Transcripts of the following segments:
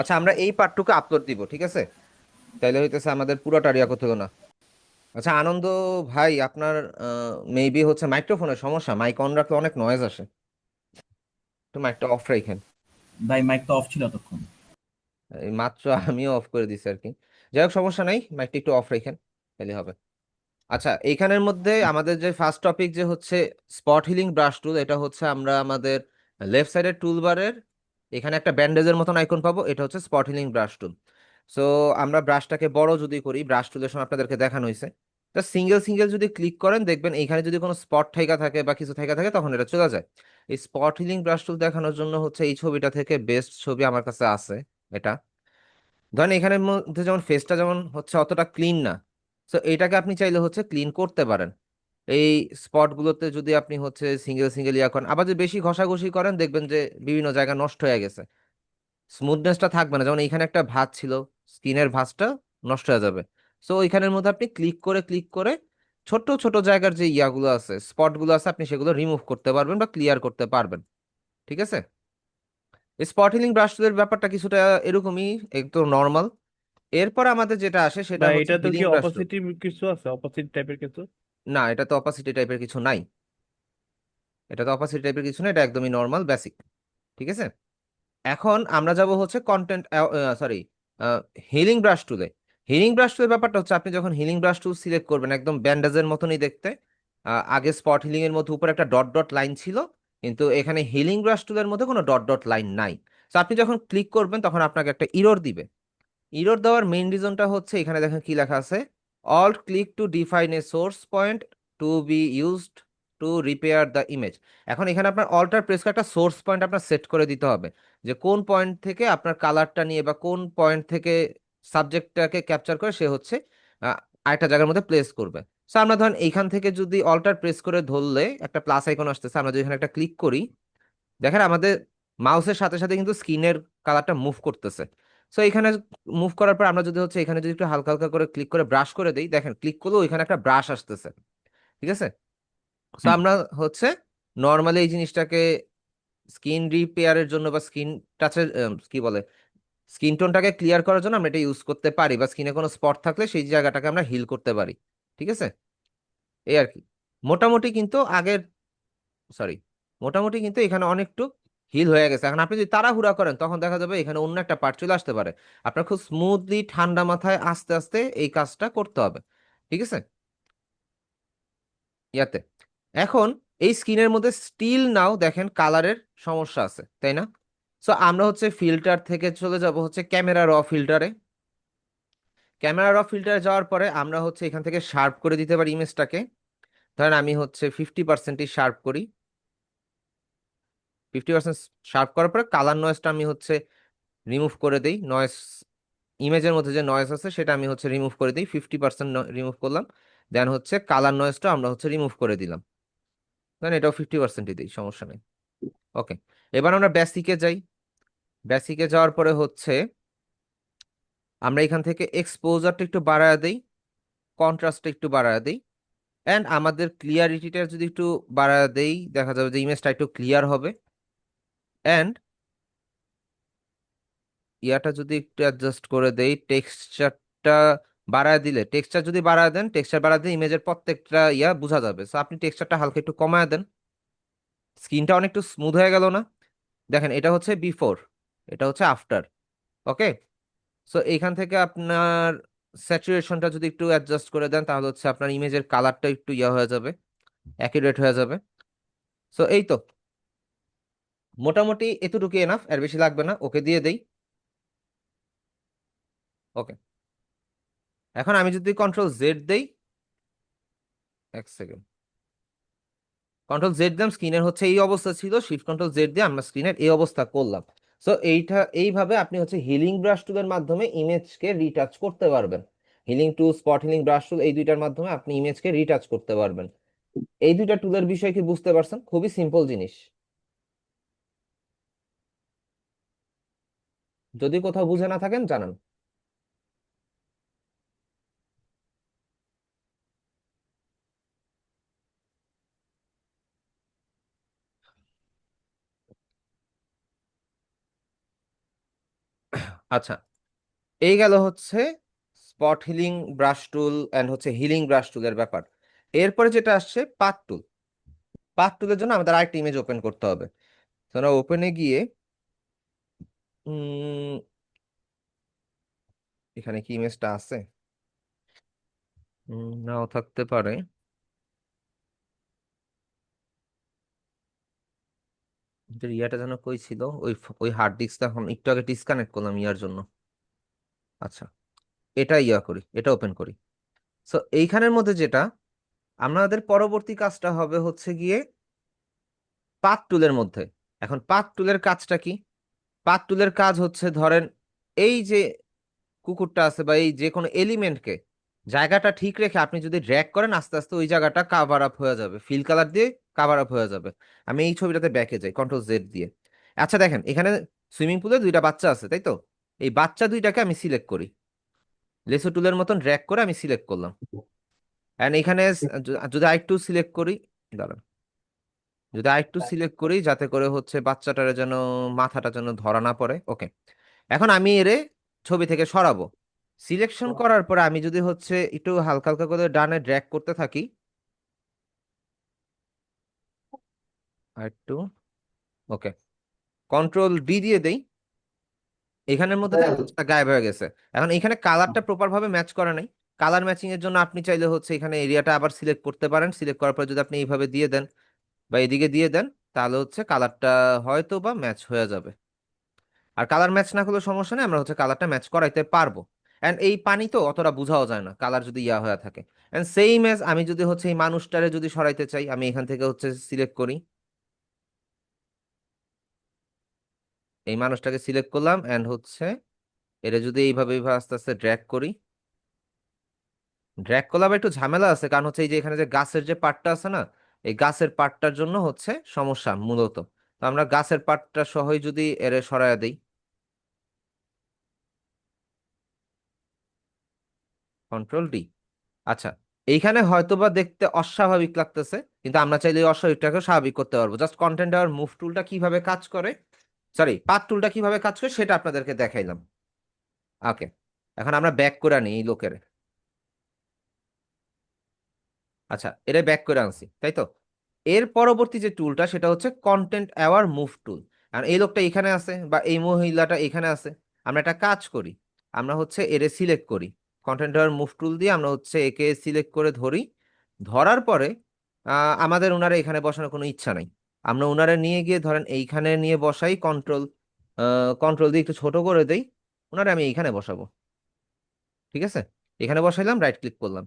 আচ্ছা, আমরা এই পার্টটুকু আপলোড দিব, ঠিক আছে? তাইলে হইতেছে আমাদের পুরোটা রিয়া করতে হলো না। আচ্ছা আনন্দ ভাই, আপনার মেবি হচ্ছে মাইক্রোফোনের সমস্যা, মাইক অন রাখলে অনেক নয়েজ আসে। একটু মাইকটা অফ রাখেন। ভাই মাইক তো অফ ছিল তখন। এই মাত্র আমিও অফ করে দিছি আর কি। যাই হোক, সমস্যা নাই, মাইকটা একটু অফ রাখেন, তাহলে হবে। আচ্ছা, এইখানের মধ্যে আমাদের যে ফার্স্ট টপিক যে হচ্ছে স্পট হিলিং ব্রাশ টুল, এটা হচ্ছে আমরা আমাদের লেফট সাইডের টুল বারের এখানে একটা ব্যান্ডেজের মতন আইকন পাবো, এটা হচ্ছে স্পট হিলিং ব্রাশ টুল। সো আমরা ব্রাশটাকে বড় যদি করি, ব্রাশ টুলের সময় আপনাদেরকে দেখানো হয়েছে, তা সিঙ্গেল সিঙ্গেল যদি ক্লিক করেন দেখবেন এইখানে যদি কোনো স্পট থাইকা থাকে বা কিছু থাইকা থাকে তখন এটা চলে যায়। এই স্পট হিলিং ব্রাশ টুল দেখানোর জন্য হচ্ছে এই ছবিটা থেকে বেস্ট ছবি আমার কাছে আছে এটা। ধরেন এখানের মধ্যে যেমন ফেসটা যেমন হচ্ছে অতটা ক্লিন না, তো এটাকে আপনি চাইলে হচ্ছে ক্লিন করতে পারেন। এই স্পটগুলোতে যদি আপনি হচ্ছে সিঙ্গেল সিঙ্গেল ইয়া করেন, আবার যদি বেশি ঘষাঘষি করেন দেখবেন যে বিভিন্ন জায়গা নষ্ট হয়ে গেছে, স্মুথনেসটা থাকবে না। যেমন এখানে একটা ভাঁজ ছিল, স্কিনের ভাঁজটা নষ্ট হয়ে যাবে। সো ওইখানের মধ্যে আপনি ক্লিক করে ক্লিক করে ছোট ছোট জায়গার যে ইয়াগুলো আছে, স্পটগুলো আছে, আপনি সেগুলো রিমুভ করতে পারবেন বা ক্লিয়ার করতে পারবেন। ঠিক আছে? স্পট হিলিং ব্রাশের ব্যাপারটা কিছুটা এরকমই, একদম নর্মাল। এরপর আমাদের যেটা আসে সেটা বা হচ্ছে এটা তো হিলিং কি ব্রাশ টুল। অপোজিট কিছু আছে, অপোজিট টাইপের কিছু? না, এটা তো অপাসিটি টাইপের কিছু নাই। এটা তো অপাসিটি টাইপের কিছু না, এটা একদমই নর্মাল বেসিক। ঠিক আছে? এখন আমরা যাব হচ্ছে কন্টেন্ট, সরি, হিলিং ব্রাশ টুলে। হিলিং ব্রাশ টুলের ব্যাপারটা হচ্ছে আপনি যখন হিলিং ব্রাশ টুল সিলেক্ট করবেন একদম ব্যান্ডেজের মতনই দেখতে। আগে স্পট হিলিং এর মধ্যে উপরে একটা ডট ডট লাইন ছিল, কিন্তু এখানে হিলিং ব্রাশ টুলের মধ্যে কোনো ডট ডট লাইন নাই। তো আপনি যখন ক্লিক করবেন তখন আপনাকে একটা ইরর দিবে। ইরর দেওয়ার মেইন রিজনটা হচ্ছে এখানে দেখেন কি লেখা আছে, alt click to define a source point to be used to repair the image. এখন এখানে আপনার অল্টার প্রেস করে একটা সোর্স পয়েন্ট আপনার সেট করে দিতে হবে, যে কোন পয়েন্ট থেকে আপনার কালারটা নিয়ে বা কোন পয়েন্ট থেকে সাবজেক্টটাকে ক্যাপচার করে সে হচ্ছে আহ, আরেকটা জায়গার মধ্যে প্লেস করবে। সো আমরা ধরেন এইখান থেকে যদি অল্টার প্রেস করে ধরলে একটা প্লাস আইকন আসতেছে, আমরা যদি এখানে একটা ক্লিক করি, দেখেন আমাদের মাউসের সাথে সাথে কিন্তু স্ক্রিনের কালারটা মুভ করতেছে। সো এখানে মুভ করার পর আমরা যদি হচ্ছে এখানে যদি একটু হালকা হালকা করে ক্লিক করে ব্রাশ করে দেই, দেখেন ক্লিক করলেও এখানে একটা ব্রাশ আসতেছে। ঠিক আছে? সো হুম। আমরা হচ্ছে নর্মালি এই জিনিসটাকে স্কিন রিপেয়ারের জন্য বা স্কিন টাচের কি বলে, স্কিন টোনটাকে ক্লিয়ার করার জন্য আমরা এটা ইউজ করতে পারি, বা স্কিনে কোনো স্পট থাকলে সেই জায়গাটাকে আমরা হিল করতে পারি। ঠিক আছে? এই আর কি। মোটামুটি কিন্তু আগের, সরি, মোটামুটি কিন্তু এখানে অনেকটু হিল হয়ে গেছে। এখন আপনি যদি তাড়াহুড়া করেন তখন দেখা যাবে এখানে অন্য একটা পার্ট চলে আসতে পারে। আপনার খুব স্মুথলি ঠান্ডা মাথায় আস্তে আস্তে এই কাজটা করতে হবে। ঠিক আছে? ইয়াতে এখন এই স্কিনের মধ্যে স্টিল নাও দেখেন কালারের সমস্যা আছে, তাই না? সো আমরা হচ্ছে ফিল্টার থেকে চলে যাব হচ্ছে ক্যামেরা র ফিল্টারে। ক্যামেরা র ফিল্টারে যাওয়ার পরে আমরা হচ্ছে এখান থেকে শার্প করে দিতে পারি ইমেজটাকে। ধরেন আমি হচ্ছে 50% শার্প করি। 50% শার্প করার পরে কালার নয়েজটা আমি হচ্ছে রিমুভ করে দেই। নয়েজ, ইমেজের মধ্যে যে নয়েজ আছে সেটা আমি হচ্ছে রিমুভ করে দিই, 50% রিমুভ করলাম। দেন হচ্ছে কালার নয়েজটা আমরা হচ্ছে রিমুভ করে দিলাম। দেন এটাও 50%ই দিই, সমস্যা নেই। ওকে, এবার আমরা বেসিকে যাই। বেসিকে যাওয়ার পরে হচ্ছে আমরা এখান থেকে এক্সপোজারটা একটু বাড়ায় দেই, কন্ট্রাস্টটা একটু বাড়ায় দেই, অ্যান্ড আমাদের ক্লিয়ারিটিটা যদি একটু বাড়ায় দেই দেখা যাবে যে ইমেজটা একটু ক্লিয়ার হবে। অ্যান্ড ইয়াটা যদি একটু অ্যাডজাস্ট করে দেই, টেক্সচারটা বাড়ায় দিলে, টেক্সচার যদি বাড়ায় দেন, টেক্সচার বাড়ায় দিলে ইমেজের প্রত্যেকটা ইয়া বোঝা যাবে। সো আপনি টেক্সচারটা হালকা একটু কমায় দেন, স্কিনটা অনেক একটু স্মুথ হয়ে গেল না? দেখেন এটা হচ্ছে বিফোর, এটা হচ্ছে আফটার। ওকে, সো এইখান থেকে আপনার স্যাচুরেশনটা যদি একটু অ্যাডজাস্ট করে দেন তাহলে হচ্ছে আপনার ইমেজের কালারটা একটু ইয়া হয়ে যাবে, অ্যাকুরেট হয়ে যাবে। সো এই তো, মোটামুটি এতটুকু এনাফ, এর বেশি লাগবে না, ওকে দিয়ে দেই। ওকে, এখন আমি যদি কন্ট্রোল জেড দেই, এক সেকেন্ড, কন্ট্রোল জেড দিলাম, স্ক্রিনের হচ্ছে এই অবস্থা ছিল, শিফট কন্ট্রোল জেড দিয়ে আমরা স্ক্রিনের এই অবস্থা করলাম। সো এইভাবে আপনি হচ্ছে হিলিং ব্রাশ টুলের মাধ্যমে ইমেজকে রিটাচ করতে পারবেন। হিলিং টুল, স্পট হিলিং ব্রাশ টুল, এই দুইটার মাধ্যমে আপনি ইমেজকে রিটাচ করতে পারবেন। এই দুইটা টুলের বিষয় কি বুঝতে পারছেন? খুবই সিম্পল জিনিস। যদি কোথাও বুঝে না থাকেন জানান। আচ্ছা, এই গেল হচ্ছে spot healing brush tool and হচ্ছে হিলিং ব্রাশ টুলের ব্যাপার। এরপরে যেটা আসছে পাথ টুল। পাথ টুলের জন্য আমাদের আরেকটা ইমেজ ওপেন করতে হবে। তোমরা ওপেনে গিয়ে উম, এখানে কি ইমেজটা আছে? নাও থাকতে পারে। ইয়াটা যেন কই ছিল, ওই হার্ড ডিস্কটা এখন একটু আগে ডিসকানেক্ট করলাম ইয়ার জন্য। আচ্ছা, এটা ইয়া করি, এটা ওপেন করি। সো এইখানের মধ্যে যেটা আমাদের পরবর্তী কাজটা হবে হচ্ছে গিয়ে পাথ টুলের মধ্যে। এখন পাথ টুলের কাজটা কি? পাথ টুলের কাজ হচ্ছে ধরেন এই যে কুকুরটা আছে বা এই যে কোনো এলিমেন্টকে জায়গাটা ঠিক রেখে আপনি যদি ড্র্যাগ করেন আস্তে আস্তে ওই জায়গাটা কাভার আপ হয়ে যাবে, ফিল কালার দিয়ে কাভার আপ হয়ে যাবে। আমি এই ছবিটাতে ব্যাকে যাই কন্ট্রোল জেড দিয়ে। আচ্ছা দেখেন এখানে সুইমিং পুলে দুইটা বাচ্চা আছে তাই তো? এই বাচ্চা দুইটাকে আমি সিলেক্ট করি, লেসো টুলের মতন ড্র্যাগ করে আমি সিলেক্ট করলাম। এন্ড এখানে যদি আরেকটু সিলেক্ট করি, দাঁড়ান, যদি আরেকটু সিলেক্ট করি যাতে করে হচ্ছে বাচ্চাটার যেন মাথাটা যেন ধরা না পড়ে। ওকে, এখন আমি এরে ছবি থেকে সরাবো। সিলেকশন করার পরে আমি যদি হচ্ছে একটু হালকা হালকা করে ডানে ড্র্যাগ করতে থাকি, আর একটু, ওকে, কন্ট্রোল ডি দিয়ে দেই, এখানের মধ্যে দেখেন জিনিসটা গায়েব হয়ে গেছে। এখন এখানে কালারটা প্রপার ভাবে ম্যাচ করে নাই। কালার ম্যাচিং এর জন্য আপনি চাইলে হচ্ছে এখানে এরিয়াটা আবার সিলেক্ট করতে পারেন। সিলেক্ট করার পর যদি আপনি এইভাবে দিয়ে দেন বা এদিকে দিয়ে দেন, তাহলে হচ্ছে কালারটা হয়তো বা ম্যাচ হয়ে যাবে। আর কালার ম্যাচ না করলে সমস্যা নেই, আমরা হচ্ছে কালারটা ম্যাচ করাইতে পারবো। এন্ড এই পানি তো অতটা বোঝাও যায় না কালার যদি ইয়া হয়ে থাকে। এন্ড সেইম এজ আমি যদি হচ্ছে এই মানুষটারে যদি সরাইতে চাই, আমি এখান থেকে হচ্ছে সিলেক্ট করি, এই মানুষটাকে সিলেক্ট করলাম এন্ড হচ্ছে এটা যদি এইভাবে এইভাবে আস্তে আস্তে ড্র্যাগ করি। ড্র্যাগ করলে আবার একটু ঝামেলা আছে, কারণ হচ্ছে এই যে এখানে যে গাছের যে পার্টটা আছে না, এই গাছের পার্টটার জন্য হচ্ছে সমস্যা মূলত। তো আমরা গাছের পার্টটা সহই যদি এরে সরাইয়া দেই, কন্ট্রোল ডি। আচ্ছা, এইখানে হয়তোবা দেখতে অস্বাভাবিক লাগতেছে, কিন্তু আমরা চাইলে এই অস্বাভাবিকটাকে স্বাভাবিক করতে পারবো। জাস্ট কন্টেন্ট আর মুভ টুলটা কিভাবে কাজ করে, সরি পাথ টুলটা কিভাবে কাজ করে সেটা আপনাদেরকে দেখাইলাম। ওকে, এখন আমরা ব্যাক করে আনি এই লোকের। আচ্ছা, এটা ব্যাক করে আনছি তাই তো? এর পরবর্তী যে টুলটা সেটা হচ্ছে কন্টেন্ট অ্যাওয়ার মুভ টুল। আর এই লোকটা এখানে আছে বা এই মহিলাটা এখানে আছে, আমরা একটা কাজ করি, আমরা হচ্ছে এরে সিলেক্ট করি, কন্টেন্ট অ্যাওয়ার মুভ টুল দিয়ে আমরা হচ্ছে একে সিলেক্ট করে ধরি। ধরার পরে আমাদের ওনারা এখানে বসানোর কোনো ইচ্ছা নাই। আমরা ওনারা নিয়ে গিয়ে ধরেন এইখানে নিয়ে বসাই, কন্ট্রোল দিয়ে একটু ছোট করে দেই, ওনারা আমি এইখানে বসাবো। ঠিক আছে, এখানে বসাইলাম, রাইট ক্লিক করলাম,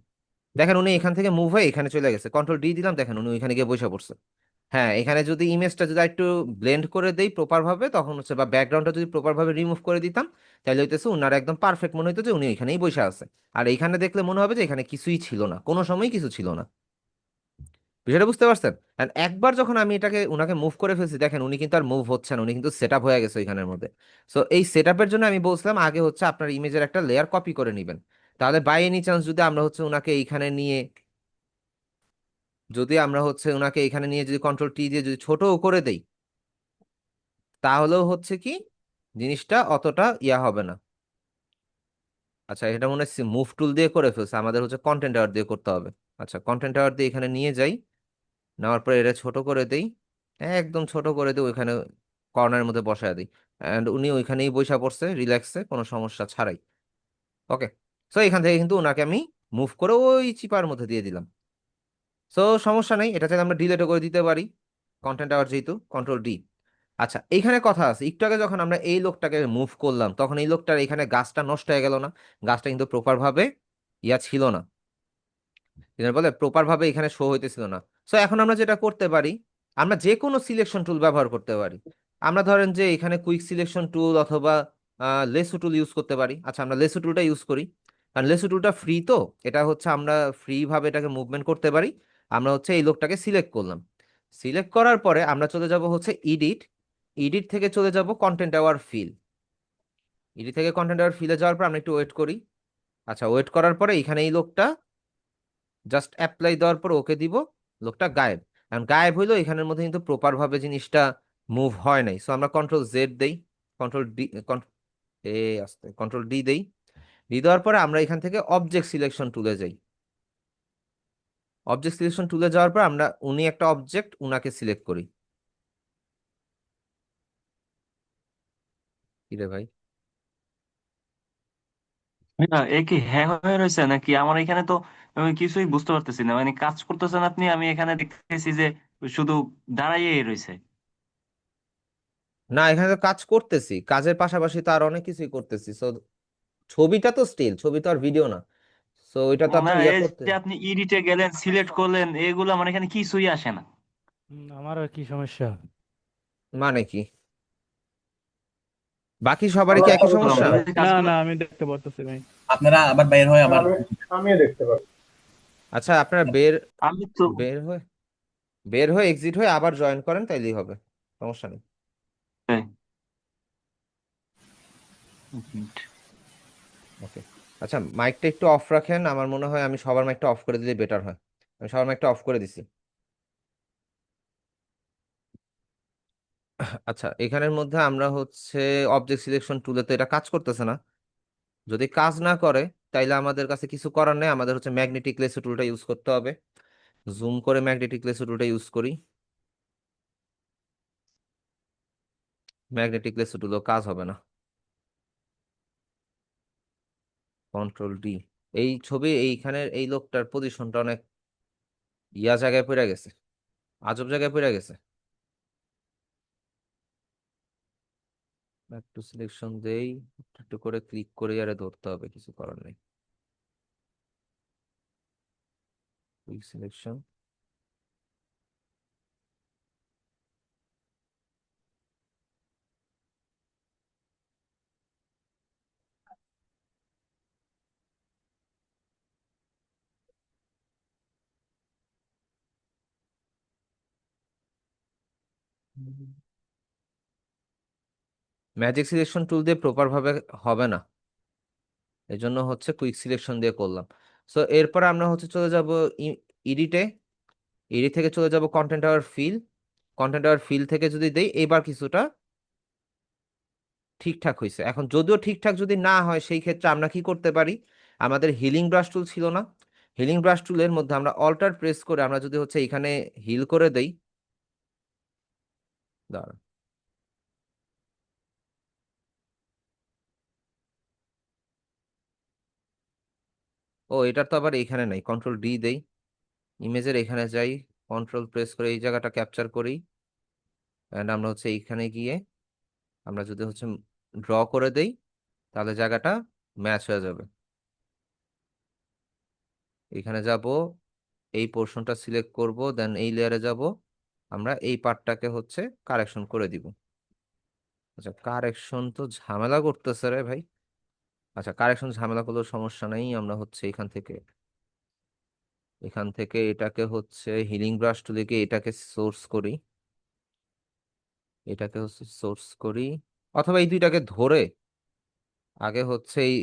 দেখেন উনি এখান থেকে মুভ হয়ে এখানে চলে গেছে। কন্ট্রোল ডি দিলাম, দেখেন উনি ওইখানে গিয়ে বসে পড়ছে। হ্যাঁ, এখানে যদি ইমেজটা যদি একটু ব্লেন্ড করে দেই প্রপার ভাবে, তখন হচ্ছে বা ব্যাকগ্রাউন্ডটা যদি প্রপার ভাবে রিমুভ করে দিতাম, তাহলে হইতেছে উনার একদম পারফেক্ট মনে হইতো যে উনি এখানেই বসে আছে। আর এইখানে দেখলে মনে হবে যে এখানে কিছুই ছিল না, কোনো সময় কিছু ছিল না। বিষয়টা বুঝতে পারছেন? And একবার যখন আমি এটাকে উনাকে মুভ করে ফেলছি, দেখেন উনি কিন্তু আর মুভ হচ্ছে না, উনি কিন্তু সেট আপ হয়ে গেছে ওইখানের মধ্যে। সো এই সেট আপের জন্য আমি বলছিলাম আগে হচ্ছে আপনার ইমেজের একটা লেয়ার কপি করে নেবেন। তাহলে বাই এনি চান্স যদি আমরা হচ্ছে উনাকে এইখানে নিয়ে, যদি আমরা হচ্ছে ওনাকে এখানে নিয়ে যদি কন্ট্রোল টি দিয়ে যদি ছোটও করে দেই, তাহলেও হচ্ছে কি জিনিসটা অতটা ইয়া হবে না। আচ্ছা, এটা মনে হচ্ছে মুভ টুল দিয়ে করে ফেলছে, আমাদের হচ্ছে কন্টেন্ট আওয়ার দিয়ে করতে হবে। আচ্ছা, কন্টেন্ট আওয়ার দিয়ে এখানে নিয়ে যাই, নেওয়ার পরে এটা ছোট করে দেই, একদম ছোট করে দিই, ওইখানে কর্নারের মধ্যে বসায় দিই। অ্যান্ড উনি ওইখানেই বসে পড়ছে রিল্যাক্সে, কোনো সমস্যা ছাড়াই। ওকে, সো এখান থেকে কিন্তু ওনাকে আমি মুভ করে ওই চিপার মধ্যে দিয়ে দিলাম। সো সমস্যা নেই, এটা চাইলে আমরা ডিলেটও করে দিতে পারি, কন্টেন্ট আওয়ার যেহেতু, কন্ট্রোল ডি। আচ্ছা, এইখানে কথা আছে, একটু আগে যখন আমরা এই লোকটাকে মুভ করলাম তখন এই লোকটার এখানে গাছটা নষ্ট হয়ে গেল না? গাছটা কিন্তু প্রপার ভাবে ইয়া ছিল না, যেটা বলে প্রপার ভাবে এখানে শো হইতেছিল না। সো এখন আমরা যেটা করতে পারি, আমরা যে কোনো সিলেকশন টুল ব্যবহার করতে পারি। আমরা ধরেন যে এখানে কুইক সিলেকশন টুল অথবা লেসো টুল ইউজ করতে পারি। আচ্ছা, আমরা লেসো টুলটা ইউজ করি, কারণ লেসো টুলটা ফ্রি তো, এটা হচ্ছে আমরা ফ্রি ভাবে এটাকে মুভমেন্ট করতে পারি। আমরা হচ্ছে এই লোকটাকে সিলেক্ট করলাম, সিলেক্ট করার পরে আমরা চলে যাব হচ্ছে ইডিট, ইডিট থেকে চলে যাব কন্টেন্ট আওয়ার ফিল, ইডিট থেকে কন্টেন্ট আওয়ার ফিলে যাওয়ার পর আমরা একটু ওয়েট করি। আচ্ছা, ওয়েট করার পরে এখানে এই লোকটা জাস্ট অ্যাপ্লাই দেওয়ার পর ওকে দিব, লোকটা গায়েব। এখন গায়েব হইলো, এখানের মধ্যে কিন্তু প্রপার ভাবে জিনিসটা মুভ হয় নাই। সো আমরা কন্ট্রোল জেড দেই, কন্ট্রোল ডি, এই আস্তে কন্ট্রোল ডি দেই। ডি দেওয়ার পরে আমরা এখান থেকে অবজেক্ট সিলেকশন টুলে যাই। অবজেক্ট সিলেকশন টুলে যাওয়ার পর আমরা উনি একটা অবজেক্ট, উনাকে সিলেক্ট করি। কি রে ভাই? না, এ কি হ্যাঁ হয়ে রয়েছে নাকি? আমার এখানে তো আমি কিছুই বুঝতে পারতেছি না, মানে কাজ করতেছেন আপনি, আমি এখানে দেখতেছি যে শুধু দাঁড়াইয়ে রয়েছে। না, এখানে তো কাজ করতেছি, কাজের পাশাপাশি তো আর অনেক কিছুই করতেছি। সো ছবিটা তো স্টিল, ছবি তো আর ভিডিও না। সো ওইটা তো না, আপনার ইয়া এই করতে। যে আপনি ইডিটে গেলেন, সিলেক্ট করলেন, এগুলো আমার এখানে কিছুই আসে না। আমারও কি সমস্যা? মানে কি, বাকি সবারই কি একই সমস্যা? এই যে না কাজগুলো। না, আমি দেখতে পারতেছি ভাই। আপনারা আবার বাইরে হয়ে আবার আমিও দেখতে পাচ্ছি। আচ্ছা, আপনারা বের আমি তো বের হয়ে বের হয়ে এক্সিট হয়ে আবার জয়েন করেন, তাইলেই হবে, সমস্যা নেই। এই, এক মিনিট। ওকে। আচ্ছা, মাইকটা একটু অফ রাখেন, আমার মনে হয় আমি সবার মাইকটা অফ করে দিলে বেটার হয়। আমি সবার মাইকটা অফ করে দিছি। আচ্ছা, এখানের মধ্যে আমরা হচ্ছে অবজেক্ট সিলেকশন টুলে তো এটা কাজ করতেছে না। যদি কাজ না করে তাইলে আমাদের কাছে কিছু করার নেই, আমাদের হচ্ছে ম্যাগনেটিক লেসো টুলটা ইউজ করতে হবে। জুম করে ম্যাগনেটিক লেসো টুলটা ইউজ করি। ম্যাগনেটিক লেসো টুলও কাজ হবে না। Control D. এই ছবি এইখানের এই লোকটার পজিশনটা অনেক ইয়া জায়গায় পড়ে গেছে, আজব জায়গায় পড়ে গেছে। একটু সিলেকশন দেই, একটু করে ক্লিক করে আরে ধরতে হবে, কিছু করার নেই। Quick selection. Magic selection tool দিয়ে প্রপার ভাবে হবে না, এই জন্য হচ্ছে কুইক সিলেকশন দিয়ে করলাম। সো এরপর আমরা হচ্ছে চলে যাব ইডিটে। ইডি থেকে চলে যাব content aware fill. Content aware fill থেকে যদি দেই, এবার কিছুটা ঠিকঠাক হয়েছে। এখন যদিও ঠিকঠাক যদি না হয়, সেই ক্ষেত্রে আমরা কি করতে পারি, আমাদের হিলিং ব্রাশ টুল ছিল না? হিলিং ব্রাশ টুলের মধ্যে আমরা অল্টার প্রেস করে আমরা যদি হচ্ছে এখানে হিল করে দেই, দাঁড়ান। ও, এটা তো আবার এখানে নাই, কন্ট্রোল ডি দেই, ইমেজের এখানে যাই, কন্ট্রোল প্রেস করে এই জায়গাটা ক্যাপচার করি, এন্ড আমরা হচ্ছে এইখানে গিয়ে আমরা যদি হচ্ছে ড্র করে দেই, তাহলে জায়গাটা ম্যাচ হয়ে যাবে। এখানে যাব, এই পোর্শনটা সিলেক্ট করব, দেন এই লেয়ারে যাব, আমরা এই পার্টটাকে হচ্ছে কারেকশন করে দিব। আচ্ছা, কারেকশন তো ঝামেলা করতেছে রে ভাই। আচ্ছা, কারেকশন ঝামেলা করলেও সমস্যা নেই, আমরা হচ্ছে এখান থেকে এটাকে হচ্ছে হিলিং ব্রাশ টুলে এটাকে সোর্স করি, এটাকে হচ্ছে সোর্স করি, অথবা এই দুইটাকে ধরে আগে হচ্ছে এই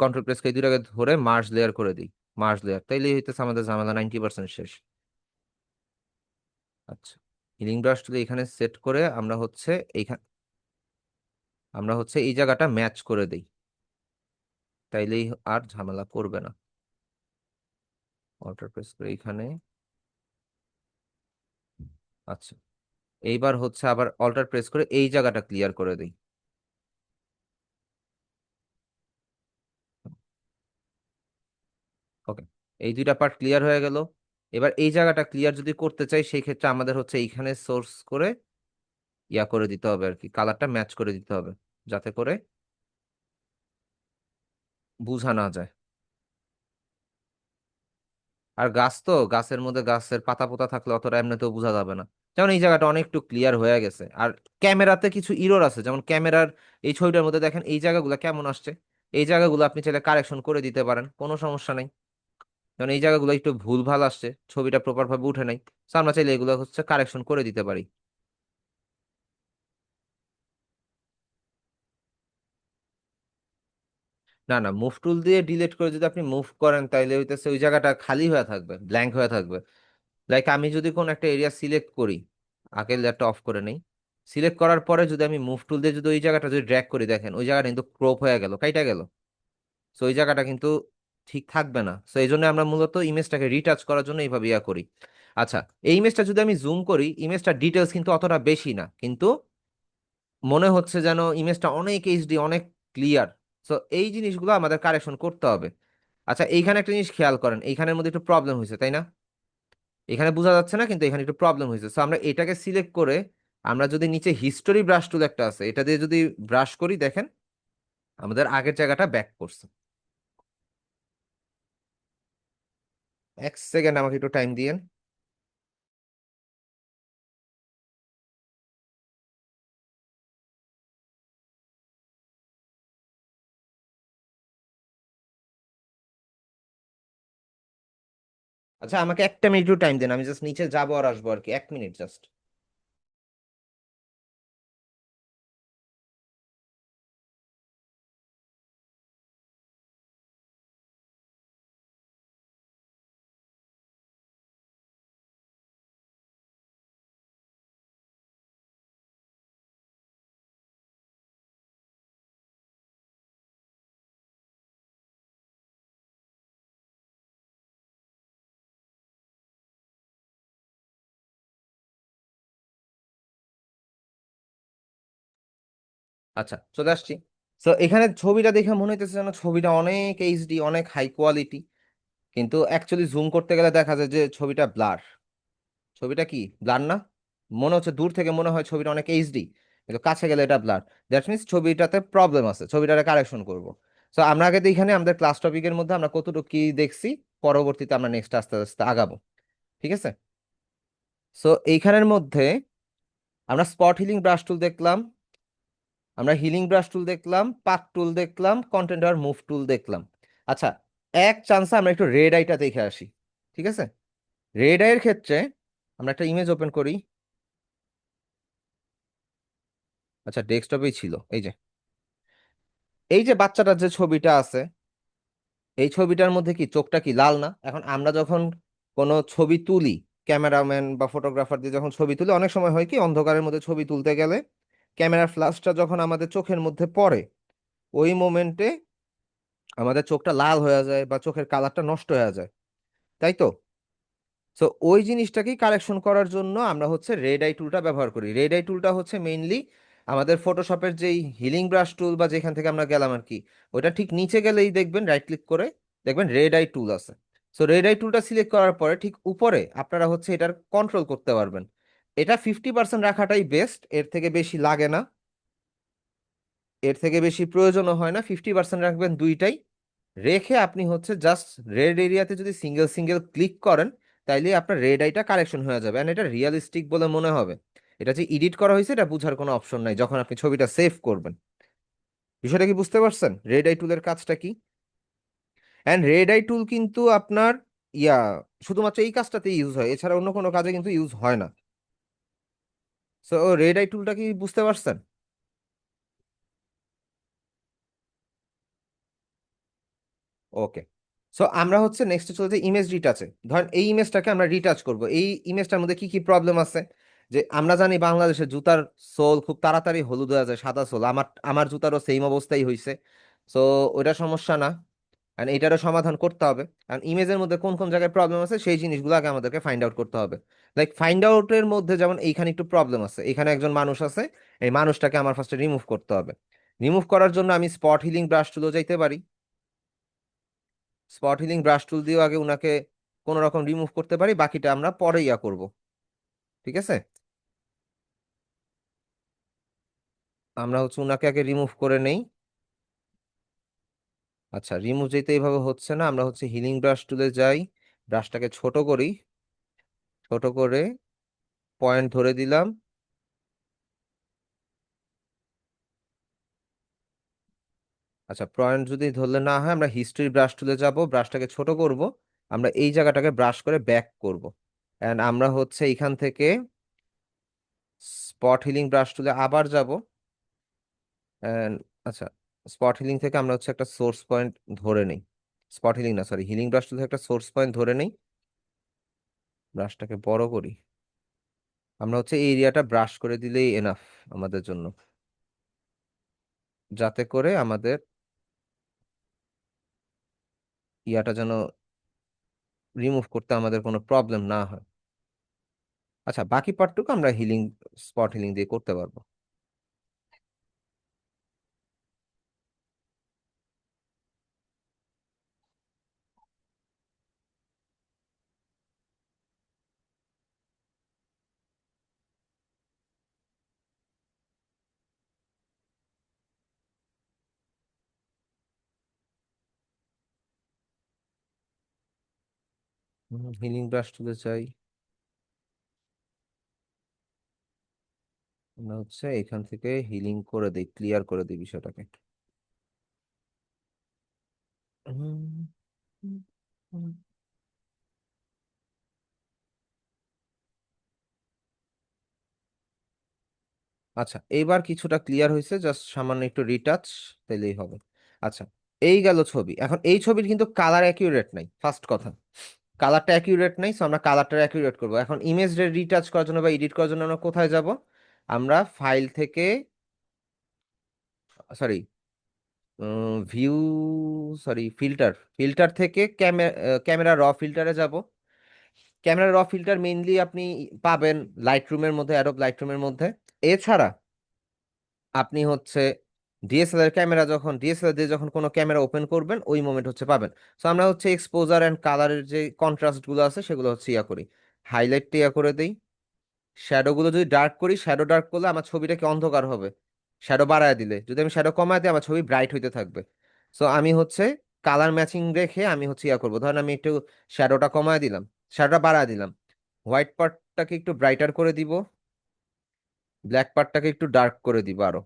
কন্ট্রোল প্রেস করে এই দুইটাকে ধরে মার্জ লেয়ার করে দিই। মার্জ লেয়ার, তাইলেই হইতেছে আমাদের ঝামেলা 90% শেষ। আচ্ছা, হিলিং ব্রাশ টুলে এখানে সেট করে এইখানে আমরা হচ্ছে এই জায়গাটা ম্যাচ করে দিই, তাইলেই আর ঝামেলা করবে না। অল্টার প্রেস করে এইখানে। আচ্ছা, এইবার হচ্ছে আবার অল্টার প্রেস করে এই জায়গাটা ক্লিয়ার করে দিই। ওকে, এই দুইটা পার্ট ক্লিয়ার হয়ে গেল। এবার এই জায়গাটা ক্লিয়ার যদি করতে চাই, সেই ক্ষেত্রে আমাদের হচ্ছে এইখানে সোর্স করে ইয়া করে দিতে হবে আর কি, কালারটা ম্যাচ করে দিতে হবে, যাতে করে বোঝা না যায়। আর গাছ তো, গাছের মধ্যে গাছের পাতা পোতা থাকলে অতটা এমনিতেও বোঝা যাবে না। যেমন এই জায়গাটা অনেক একটু ক্লিয়ার হয়ে গেছে। আর ক্যামেরাতে কিছু ইরর আছে, যেমন ক্যামেরার এই ছবিটার মধ্যে দেখেন এই জায়গাগুলো কেমন আসছে, এই জায়গাগুলো আপনি চাইলে কারেকশন করে দিতে পারেন, কোনো সমস্যা নেই। যেমন এই জায়গাগুলো একটু ভুল ভাল আসছে, ছবিটা প্রপার ভাবে উঠে নাই, তো আমরা চাইলে এগুলো হচ্ছে কারেকশন করে দিতে পারি। না না, মুভ টুল দিয়ে ডিলিট করে যদি আপনি মুভ করেন, তাইলে হইতেছে ওই জায়গাটা খালি হয়ে থাকবে, ব্ল্যাঙ্ক হয়ে থাকবে। লাইক আমি যদি কোন একটা এরিয়া সিলেক্ট করি, আগের লেয়ারটা অফ করে নেই, সিলেক্ট করার পরে যদি আমি মুভ টুল দিয়ে যদি ওই জায়গাটা যদি ড্র্যাগ করি, দেখেন ওই জায়গাটা কিন্তু ক্রপ হয়ে গেল, কাইটা গেল। সো ওই জায়গাটা কিন্তু ঠিক থাকবে না। সো এই জন্য আমরা মূলত ইমেজটাকে রিটাচ করার জন্য এইভাবে ইয়া করি। আচ্ছা, এই ইমেজটা যদি আমি জুম করি, ইমেজটা ডিটেলস কিন্তু অতটা বেশি না, কিন্তু মনে হচ্ছে যেন ইমেজটা অনেক এইচডি, অনেক ক্লিয়ার। সো এই জিনিসগুলো আমাদের কারেকশন করতে হবে। আচ্ছা, এইখানে একটা জিনিস খেয়াল করেন, এইখানের মধ্যে একটু প্রবলেম হয়েছে, তাই না? এখানে বোঝা যাচ্ছে না, কিন্তু এখানে একটু প্রবলেম হয়েছে। সো আমরা এটাকে সিলেক্ট করে আমরা যদি নিচে হিস্টোরি ব্রাশ টুল একটা আছে, এটা দিয়ে যদি ব্রাশ করি, দেখেন আমাদের আগের জায়গাটা ব্যাক করছে। 1 সেকেন্ড আমাকে একটু টাইম দিয়েন। আচ্ছা, আমাকে 1 মিনিট একটু টাইম দেন, আমি জাস্ট নিচে যাবো আর আসবো আর কি, 1 মিনিট জাস্ট। আচ্ছা, চলে আসছি। তো এখানে ছবিটা দেখে মনে হইতেছে যেন ছবিটা অনেক এইচডি, অনেক হাই কোয়ালিটি, কিন্তু অ্যাকচুয়ালি জুম করতে গেলে দেখা যায় যে ছবিটা ব্লার। ছবিটা কি ব্লার না? মনে হচ্ছে দূর থেকে মনে হয় ছবিটা অনেক এইচডি, কিন্তু কাছে গেলে এটা ব্লার। দ্যাট মিনস ছবিটাতে প্রবলেম আছে, ছবিটাকে কারেকশন করব। সো আমরা আগে এখানে আমাদের ক্লাস টপিকের মধ্যে আমরা কতটুকু কি দেখছি, পরবর্তীতে আমরা নেক্সট আস্তে আস্তে আগাবো, ঠিক আছে? সো এইখানের মধ্যে আমরা স্পট হিলিং ব্রাশ টুল দেখলাম, আমরা হিলিং ব্রাশ টুল দেখলাম, পাক টুল দেখলাম, কন্টেন্ট আর মুভ টুল দেখলাম। আচ্ছা, এক চান্সে আমরা একটু রেড আইটা দেখে আসি, ঠিক আছে? রেড আইয়ের ক্ষেত্রে আমরা একটা ইমেজ ওপেন করি। আচ্ছা, ডেস্কটপেই ছিল। এই যে বাচ্চাটার যে ছবিটা আছে, এই ছবিটার মধ্যে কি চোখটা কি লাল না? এখন আমরা যখন কোনো ছবি তুলি, ক্যামেরাম্যান বা ফটোগ্রাফার দিয়ে যখন ছবি তুলি, অনেক সময় হয় কি অন্ধকারের মধ্যে ছবি তুলতে গেলে ক্যামেরার ফ্ল্যাশটা যখন আমাদের চোখের মধ্যে পড়ে, ওই মোমেন্টে আমাদের চোখটা লাল হয়ে যায় বা চোখের কালারটা নষ্ট হয়ে যায়, তাই তো? সো ওই জিনিসটাকেই কারেকশন করার জন্য আমরা হচ্ছে রেড আই টুলটা ব্যবহার করি। রেড আই টুলটা হচ্ছে মেইনলি আমাদের ফটোশপের যেই হিলিং ব্রাশ টুল বা যেখান থেকে আমরা গেলাম আর কি, ওটা ঠিক নিচে গেলেই দেখবেন রাইট ক্লিক করে দেখবেন রেড আই টুল আছে। সো রেড আই টুলটা সিলেক্ট করার পরে ঠিক উপরে আপনারা হচ্ছে এটার কন্ট্রোল করতে পারবেন। এটা 50% রাখাটাই বেস্ট, এর থেকে বেশি লাগে না, এর থেকে বেশি প্রয়োজনও হয় না। 50% রাখবেন দুইটাই, রেখে আপনি হচ্ছে জাস্ট রেড এরিয়াতে যদি সিঙ্গেল সিঙ্গেল ক্লিক করেন, তাইলে আপনার রেড আইটা কারেকশন হয়ে যাবে, এন্ড এটা রিয়েলিস্টিক বলে মনে হবে। এটা যে এডিট করা হয়েছে এটা বোঝার কোনো অপশন নাই যখন আপনি ছবিটা সেভ করবেন। বিষয়টা কি বুঝতে পারছেন রেড আই টুলের কাজটা কি? এন্ড রেড আই টুল কিন্তু আপনার ইয়া শুধুমাত্র এই কাজটাতে ইউজ হয়, এছাড়া অন্য কোনো কাজে কিন্তু ইউজ হয় না। সো রেড আই টুলটা কি বুঝতে পারছেন? ওকে। সো আমরা হচ্ছে নেক্সট চলে যাই ইমেজ রিটাচে। ধরেন এই ইমেজটাকে আমরা রিটাচ করব, এই ইমেজটার মধ্যে কি কি প্রবলেম আছে? যে আমরা জানি বাংলাদেশের জুতার সোল খুব তাড়াতাড়ি হলুদ হয়ে যায়, সাদা সোল, আমার আমার জুতারও সেম অবস্থাই হয়েছে। সো ওইটা সমস্যা না, কারণ এটারও সমাধান করতে হবে। কারণ ইমেজের মধ্যে কোন কোন জায়গায় প্রবলেম আছে সেই জিনিসগুলো আগে আমাদেরকে ফাইন্ড আউট করতে হবে। লাইক ফাইন্ড আউটের মধ্যে যেমন এইখানে একটু প্রবলেম আছে, এখানে একজন মানুষ আছে, এই মানুষটাকে আমার ফার্স্টে রিমুভ করতে হবে। রিমুভ করার জন্য আমি স্পট হিলিং ব্রাশ টুলও যাইতে পারি, স্পট হিলিং ব্রাশ টুল দিয়েও আগে উনাকে কোন রকম রিমুভ করতে পারি, বাকিটা আমরা পরে ইয়া করব, ঠিক আছে? আমরা হচ্ছে উনাকে আগে রিমুভ করে নেই। আচ্ছা, রিমুভ যেতে এইভাবে হচ্ছে না, আমরা হচ্ছে হিলিং ব্রাশ টুলে যাই, ব্রাশটাকে ছোট করি, ছোট করে পয়েন্ট ধরে দিলাম। আচ্ছা, পয়েন্ট যদি ধরলে না হয়, আমরা হিস্ট্রি ব্রাশ টুলে যাব, ব্রাশটাকে ছোট করব, আমরা এই জায়গাটাকে ব্রাশ করে ব্যাক করব। এন্ড আমরা হচ্ছে এইখান থেকে স্পট হিলিং ব্রাশ টুলে আবার যাব। And আচ্ছা, স্পট হিলিং থেকে আমরা হচ্ছে একটা সোর্স পয়েন্ট ধরে নেই, স্পট হিলিং না, সরি, হিলিং ব্রাশ থেকে একটা সোর্স পয়েন্ট ধরে নেই, ব্রাশটাকে বড় করি, আমরা হচ্ছে এই এরিয়াটা ব্রাশ করে দিলেই এনাফ। আমাদের জন্য, যাতে করে আমাদের ইয়াটা যেন রিমুভ করতে আমাদের কোনো প্রবলেম না হয়। আচ্ছা, বাকি পার্টটুকু আমরা হিলিং, স্পট হিলিং দিয়ে করতে পারবো। হিলিং ব্রাশ তুলে চাই, আমরা হচ্ছে এখান থেকে হিলিং করে দিই, ক্লিয়ার করে দিই বিষয়টাকে। হুম, হুম, হুম। আচ্ছা, এইবার কিছুটা ক্লিয়ার হয়েছে, জাস্ট সামান্য একটু রিটাচ, তাইলেই হবে। আচ্ছা, এই গেল ছবি। এখন এই ছবির কিন্তু কালার অ্যাকিউরেট নাই, ফার্স্ট কথা। কালারটা অ্যাকিউরেট নাই, সো আমরা কালারটা অ্যাকিউরেট করবো। এখন ইমেজ রিটাচ করার জন্য বা এডিট করার জন্য আমরা কোথায় যাব? আমরা ফাইল থেকে, sorry, view, sorry, filter, filter থেকে ক্যামেরা র ফিল্টারে যাব। ক্যামেরা র ফিল্টার মেইনলি আপনি পাবেন লাইট রুমের মধ্যে, অ্যাডোব লাইট রুমের মধ্যে। এছাড়া আপনি হচ্ছে ডিএসএলআর ক্যামেরা, যখন ডিএসএলআর দিয়ে যখন কোনো ক্যামেরা ওপেন করবেন ওই মোমেন্ট হচ্ছে পাবেন। সো আমরা হচ্ছে এক্সপোজার অ্যান্ড কালারের যে কন্ট্রাস্ট গুলো আছে সেগুলো হচ্ছে ইয়া করি, হাইলাইটটা ইয়া করে দেই। শ্যাডো গুলো যদি ডার্ক করি, শ্যাডো ডার্ক করলে আমার ছবিটা কি অন্ধকার হবে। শ্যাডো বাড়ায় দিলে, যদি আমি শ্যাডো কমায় দিই, আমার ছবি ব্রাইট হইতে থাকবে। সো আমি হচ্ছে কালার ম্যাচিং রেখে আমি হচ্ছে ইয়া করবো। ধরেন আমি একটু শ্যাডোটা কমায় দিলাম, শ্যাডোটা বাড়ায় দিলাম, হোয়াইট পার্টটাকে একটু ব্রাইটার করে দিব, ব্ল্যাক পার্টটাকে একটু ডার্ক করে দিব আরো।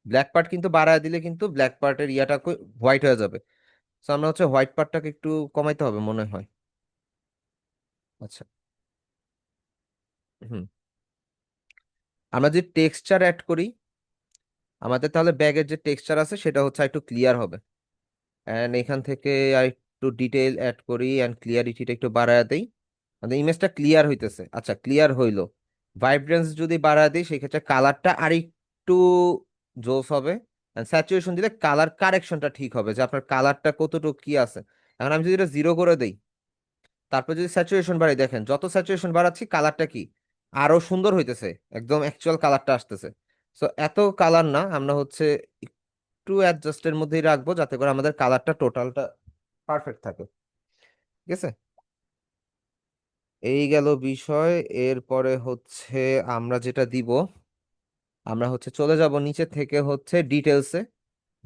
ব্ল্যাক পার্ট কিন্তু বাড়ায় দিলে কিন্তু ব্ল্যাক পার্টের ইয়াটা হোয়াইট হয়ে যাবে। তো আমরা হচ্ছে হোয়াইট পার্টটাকে একটু কমাইতে হবে মনে হয়। আচ্ছা, হুম, আমরা যদি টেক্সচার অ্যাড করি, আমাদের তাহলে ব্যাগের যে টেক্সচার আছে সেটা হচ্ছে একটু ক্লিয়ার হবে। অ্যান্ড এখান থেকে আর একটু ডিটেইল অ্যাড করি অ্যান্ড ক্লিয়ারিটিটা একটু বাড়ায় দেই, আমাদের ইমেজটা ক্লিয়ার হইতেছে। আচ্ছা, ক্লিয়ার হইলো। ভাইব্রেন্স যদি বাড়ায় দিই সেক্ষেত্রে কালারটা আর একটু জোস হবে। স্যাচুরেশন দিলে কালার কারেকশনটা ঠিক হবে, যে আপনার কালারটা কতটুকু কি আছে। এখন আমি যদি এটা 0 করে দেই, তারপর যদি স্যাচুরেশন বাড়াই, দেখেন যত স্যাচুরেশন বাড়াচ্ছি কালারটা কি আরো সুন্দর হইতেছে, একদম অ্যাকচুয়াল কালারটা আসতেছে। সো এত কালার না, আমরা হচ্ছে একটু অ্যাডজাস্টের মধ্যেই রাখবো, যাতে করে আমাদের কালারটা টোটালটা পারফেক্ট থাকে। ঠিক আছে, এই গেল বিষয়। এরপরে হচ্ছে আমরা যেটা দিব, আমরা হচ্ছে চলে যাব নিচে থেকে হচ্ছে ডিটেলসে।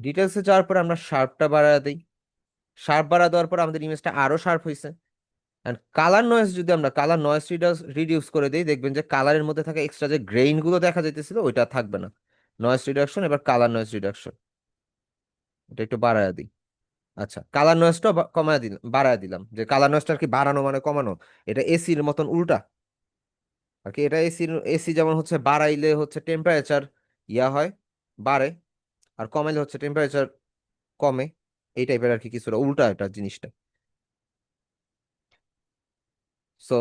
ডিটেলসে যাওয়ার পর আমরা শার্পটা বাড়ায় দিই। শার্প বাড়া দেওয়ার পর আমাদের ইমেজটা আরো শার্প হয়েছে। এন্ড কালার নয়েজ, যদি আমরা কালার নয়েজ রিডিউস করে দিই, দেখবেন যে কালারের মধ্যে থাকা এক্সট্রা যে গ্রেইন গুলো দেখা যাইতেছিল ওইটা থাকবে না। নয়েজ রিডাকশন, এবার কালার নয়েজ রিডাকশন, এটা একটু বাড়ায় দিই। আচ্ছা, কালার নয়েজটা কমায় দিলাম, বাড়ায় দিলাম, যে কালার নয়েজটা আর কি বাড়ানো মানে কমানো, এটা এসির মতন উল্টা আর কি। এটা এসি যেমন হচ্ছে বাড়াইলে হচ্ছে টেম্পারেচার ইয়া হয়, বাড়ে, আর কমাইলে হচ্ছে টেম্পারেচার কমে। এই টাইপের আর কি, কিছুটা উল্টা এটা জিনিসটা। সো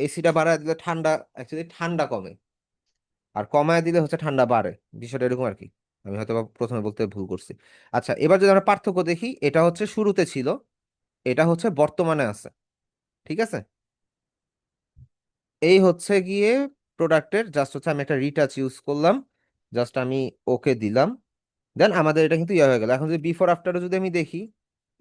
এসিটা বাড়ায় দিলে ঠান্ডা, অ্যাকচুয়ালি ঠান্ডা কমে, আর কমায় দিলে হচ্ছে ঠান্ডা বাড়ে। বিষয়টা এরকম আর কি, আমি হয়তো বা প্রথমে বলতে ভুল করছি। আচ্ছা, এবার যদি আমরা পার্থক্য দেখি, এটা হচ্ছে শুরুতে ছিল, এটা হচ্ছে বর্তমানে আছে। ঠিক আছে, এই হচ্ছে গিয়ে প্রোডাক্টের জাস্ট হচ্ছে আমি একটা রিটাচ ইউজ করলাম, জাস্ট আমি ওকে দিলাম, দেন আমাদের এটা কিন্তু ইয়ে হয়ে গেল। এখন যদি বিফোর আফটারও যদি আমি দেখি,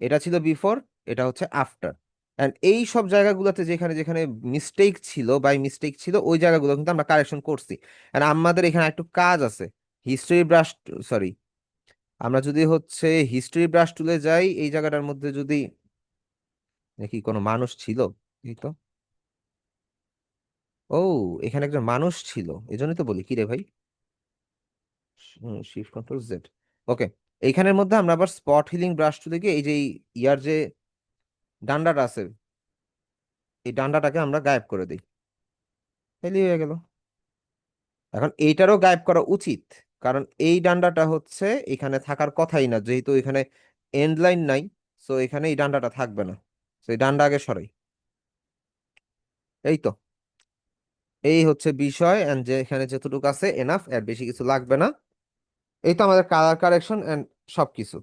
এটা ছিল বিফোর, এটা হচ্ছে আফটার। অ্যান্ড এই সব জায়গাগুলোতে যেখানে যেখানে মিস্টেক ছিল, বাই মিস্টেক ছিল, ওই জায়গাগুলো কিন্তু আমরা কারেকশন করছি। অ্যান্ড আমাদের এখানে একটু কাজ আছে, হিস্ট্রি ব্রাশ, সরি, আমরা যদি হচ্ছে হিস্ট্রি ব্রাশ টুলে যাই, এই জায়গাটার মধ্যে যদি দেখি কোনো মানুষ ছিল, এই তো, ও, এখানে একজন মানুষ ছিল, এই জন্যই তো বলি কি রে ভাই, শিফট কন্ট্রোল জেড। ওকে, এইখানের মধ্যে আমরা আবার স্পট হিলিং ব্রাশ টুলে গিয়ে এই যে ইয়ার যে ডান্ডাটা আছে, এই ডান্ডাটাকে আমরা গায়েব করে দিই, তাইলেই হয়ে গেল। এখন এইটারও গায়েব করা উচিত, কারণ এই ডান্ডাটা হচ্ছে এখানে থাকার কথাই না, যেহেতু এখানে এন্ড লাইন নাই। সো এখানে এই ডান্ডাটা থাকবে না, তো এই ডান্ডা আগে সরাই। এই তো, এই হচ্ছে বিষয়, এন্ড যে এখানে যতটুকু আছে এনাফ, এর বেশি কিছু লাগবে না। এই তো আমাদের কালার কারেকশন এন্ড সবকিছু।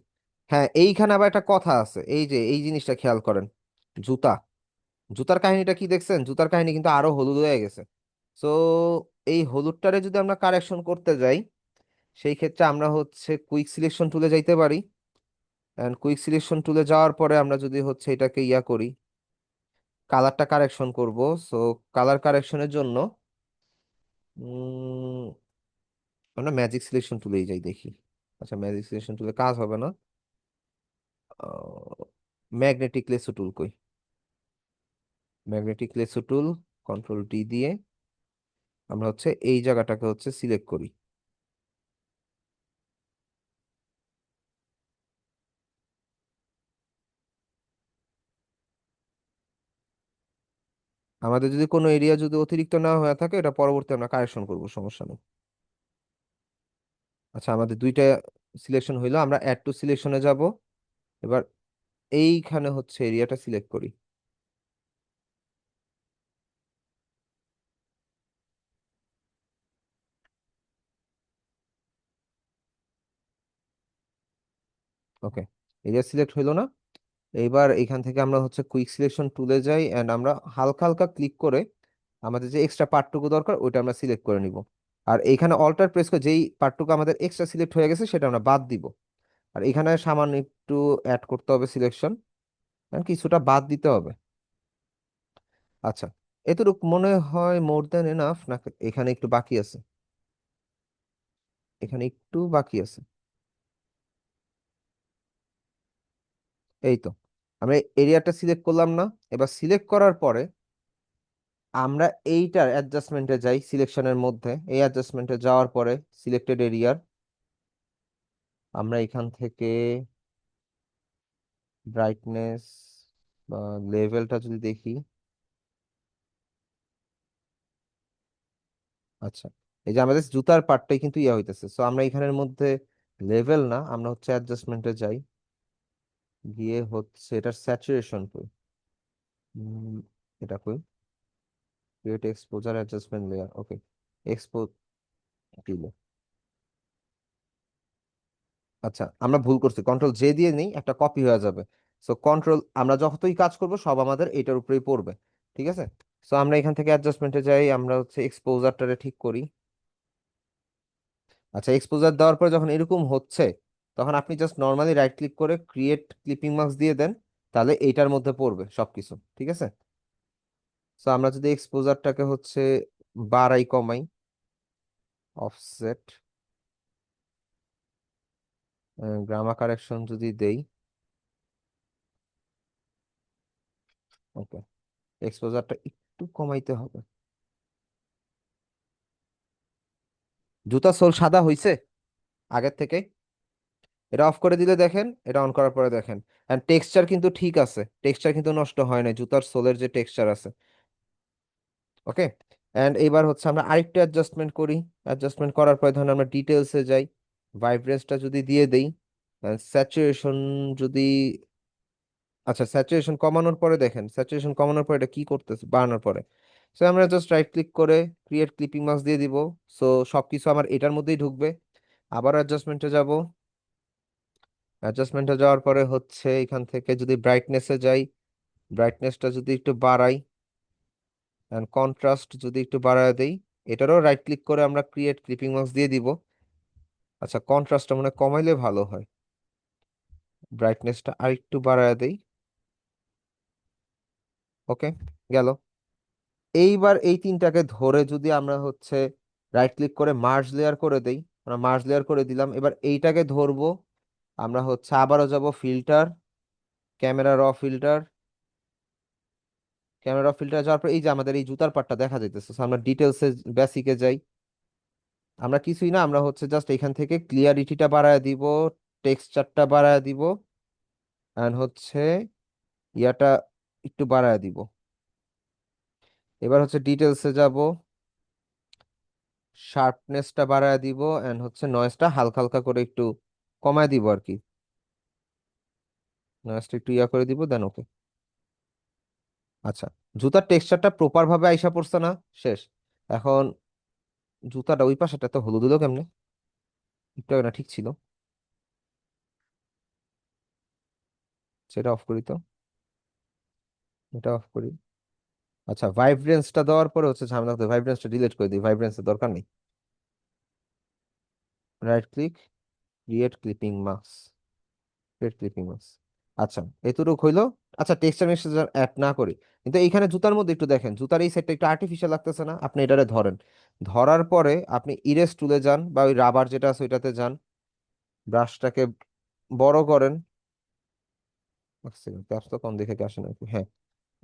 হ্যাঁ, এইখানে আবার একটা কথা আছে, এই যে এই জিনিসটা খেয়াল করেন, জুতা, জুতার কাহিনীটা কি দেখছেন? জুতার কাহিনী কিন্তু আরো হলুদ হয়ে গেছে। সো এই হলুদটারে যদি আমরা কারেকশন করতে যাই, সেই ক্ষেত্রে আমরা হচ্ছে কুইক সিলেকশন টুলে যাইতে পারি। এন্ড কুইক সিলেকশন টুলে যাওয়ার পরে আমরা যদি হচ্ছে এটাকে ইয়া করি, কালারটা কারেকশন করব। সো কালার কারেকশনের জন্য উম, আমরা ম্যাজিক সিলেকশন টুলেই যাই দেখি। আচ্ছা, ম্যাজিক সিলেকশন টুলে কাজ হবে না। ম্যাগনেটিক লেসো টুল কই? ম্যাগনেটিক লেসো টুল, কন্ট্রোল ডি দিয়ে আমরা হচ্ছে এই জায়গাটাকে হচ্ছে সিলেক্ট করি। আমাদের যদি কোনো এরিয়া যদি অতিরিক্ত না হয়ে থাকে, এটা পরবর্তী আমরা কারেকশন করব, সমস্যা নেই। আচ্ছা, আমাদের দুইটা সিলেকশন হইলো, আমরা অ্যাড টু সিলেকশনে যাব। এবার এইখানে হচ্ছে এরিয়াটা সিলেক্ট করি। ওকে, এরিয়া সিলেক্ট হইলো না? এইবার এখান থেকে আমরা হচ্ছে কুইক সিলেকশন টুলে যাই, এন্ড আমরা হালকা হালকা ক্লিক করে আমাদের যে এক্সট্রা পার্টটুকু দরকার ওইটা আমরা সিলেক্ট করে নিব। আর এইখানে অল্টার প্রেস করে যেই পার্টটুকু আমাদের এক্সট্রা সিলেক্ট হয়ে গেছে সেটা আমরা বাদ দিব। আর এখানে সামান্য একটু অ্যাড করতে হবে সিলেকশন, কিছুটা বাদ দিতে হবে। আচ্ছা, এতটুকু মনে হয় মোর দেন এনাফ না? এখানে একটু বাকি আছে, এখানে একটু বাকি আছে। এই তো, আমরা এরিয়াটা সিলেক্ট করলাম না? এবার সিলেক্ট করার পরে আমরা এইটার অ্যাডজাস্টমেন্টে যাই, সিলেকশনের মধ্যে এই অ্যাডজাস্টমেন্টে যাওয়ার পরে সিলেক্টেড এরিয়ার আমরা এখান থেকে ব্রাইটনেস বা লেভেলটা যদি দেখি। আচ্ছা, এই যে আমাদের জুতার পার্টটাই কিন্তু ইয়া হইতেছে, সো আমরা এখানের মধ্যে লেভেল না, আমরা হচ্ছে অ্যাডজাস্টমেন্টে যাই, গিয়ে হচ্ছে এটার স্যাচুরেশন কই, এটা কই, ক্রিয়েট এক্সপোজার অ্যাডজাস্টমেন্ট লেয়ার। ওকে, এক্সপোজ দিলে। আচ্ছা, আমরা ভুল করছি, কন্ট্রোল জে দিয়ে নেই, একটা কপি হয়ে যাবে। সো কন্ট্রোল, আমরা যতই কাজ করব সব আমাদের এটার উপরেই পড়বে। ঠিক আছে, সো আমরা এখান থেকে অ্যাডজাস্টমেন্টে যাই, আমরা হচ্ছে এক্সপোজারটারে ঠিক করি। আচ্ছা, এক্সপোজার দেওয়ার পরে যখন এরকম হচ্ছে, তখন আপনি জাস্ট নর্মালি রাইট ক্লিক করে ক্রিয়েট ক্লিপিং মাস্ক দিয়ে দেন, তাহলে এইটার মধ্যে পড়বে সবকিছু। ঠিক আছে, সো আমরা যদি এক্সপোজারটাকে হচ্ছে বাড়াই কমাই, অফসেট, গ্রামা কারেকশন যদি দেই, ওকে, এক্সপোজারটা একটু কমাইতে হবে। জুতা সোল সাদা হইছে আগের থেকে? এটা অফ করে দিলে দেখেন, এটা অন করার পরে দেখেন, এন্ড টেক্সচার কিন্তু ঠিক আছে, টেক্সচার কিন্তু নষ্ট হয় না, জুতার সোলের যে টেক্সচার আছে। ওকে, এন্ড এবার হচ্ছে আমরা আরেকটা অ্যাডজাস্টমেন্ট করি। অ্যাডজাস্টমেন্ট করার পরে ধরুন আমরা ডিটেলসে যাই, ভাইব্রেন্সটা যদি দিয়ে দেই, স্যাচুরেশন যদি, আচ্ছা স্যাচুরেশন কমানোর পরে দেখেন, স্যাচুরেশন কমানোর পরে এটা কি করতেছে, বাড়ানোর পরে। সো আমরা জাস্ট রাইট ক্লিক করে ক্রিয়েট ক্লিপিং মাস্ক দিয়ে দিব। সো সবকিছু আমার এটার মধ্যেই ঢুকবে। আবার অ্যাডজাস্টমেন্টে যাব, অ্যাডজাস্টমেন্টে যাওয়ার পরে হচ্ছে এখান থেকে যদি ব্রাইটনেসে যাই, ব্রাইটনেসটা যদি একটু বাড়াই, এন্ড কন্ট্রাস্ট যদি একটু বাড়ায় দেই, এটারও রাইট ক্লিক করে আমরা ক্রিয়েট ক্লিপিং মাস্ক দিয়ে দিব। আচ্ছা, কন্ট্রাস্টটা মনে হয় কমাইলে ভালো হয়, ব্রাইটনেসটা আর একটু বাড়ায় দেই। ওকে, গেল। এইবার এই তিনটাকে ধরে যদি আমরা হচ্ছে রাইট ক্লিক করে মার্জ লেয়ার করে দেই, আমরা মার্জ লেয়ার করে দিলাম। এবার এইটাকে ধরবো, আমরা হচ্ছে আবারও যাব ফিল্টার, ক্যামেরা র ফিল্টার, ক্যামেরা ফিল্টার যাওয়ার পর এই যে আমাদের এই জুতার পাটটা দেখা যাইতেছে, so আমরা ডিটেলসে বেসিকে যাই। আমরা কিছুই না, আমরা হচ্ছে জাস্ট এখান থেকে ক্লিয়ারিটিটা বাড়ায় দিব, টেক্সচারটা বাড়ায় দিব, এন্ড হচ্ছে ইয়াটা একটু বাড়ায় দিব। এবার হচ্ছে ডিটেলসে যাব, শার্পনেসটা বাড়ায় দিব, এন্ড হচ্ছে নয়েজটা হালকা হালকা করে একটু কমায় দিব আর কি, নয়েজটা একটু ইয়া করে দিব, দেন ওকে। আচ্ছা, জুতার টেক্সচারটা প্রপার ভাবে আইসা পড়ছে না? শেষ। এখন জুতাটা ওই পাশেটা তো হলুদ হলো কেমনে? একটু আগে না ঠিক ছিল, সেটা অফ করি তো, এটা অফ করি। আচ্ছা, ভাইব্রেন্সটা দেওয়ার পরে হচ্ছে ঝামেলা হতো, ভাইব্রেন্সটা ডিলিট করে দিই, ভাইব্রেন্সের দরকার নেই। Right click, create clipping mask, create clipping mask. আচ্ছা, এতটুকু হইলো। আচ্ছা, টেক্সচার মেসেজ অ্যাড না করি, কিন্তু এইখানে জুতার মধ্যে একটু দেখেন, জুতার এই সাইডটা একটু আর্টিফিশিয়াল লাগতেছে না? আপনি এটারে ধরেন, ধরার পরে আপনি ইরেজ টুলে যান বা ওই রাবার যেটা আছে ওইটাতে যান, ব্রাশটাকে বড় করেন। এক সেকেন্ড, ক্যাপস তো কম দেখে কি আসে নাকি? হ্যাঁ,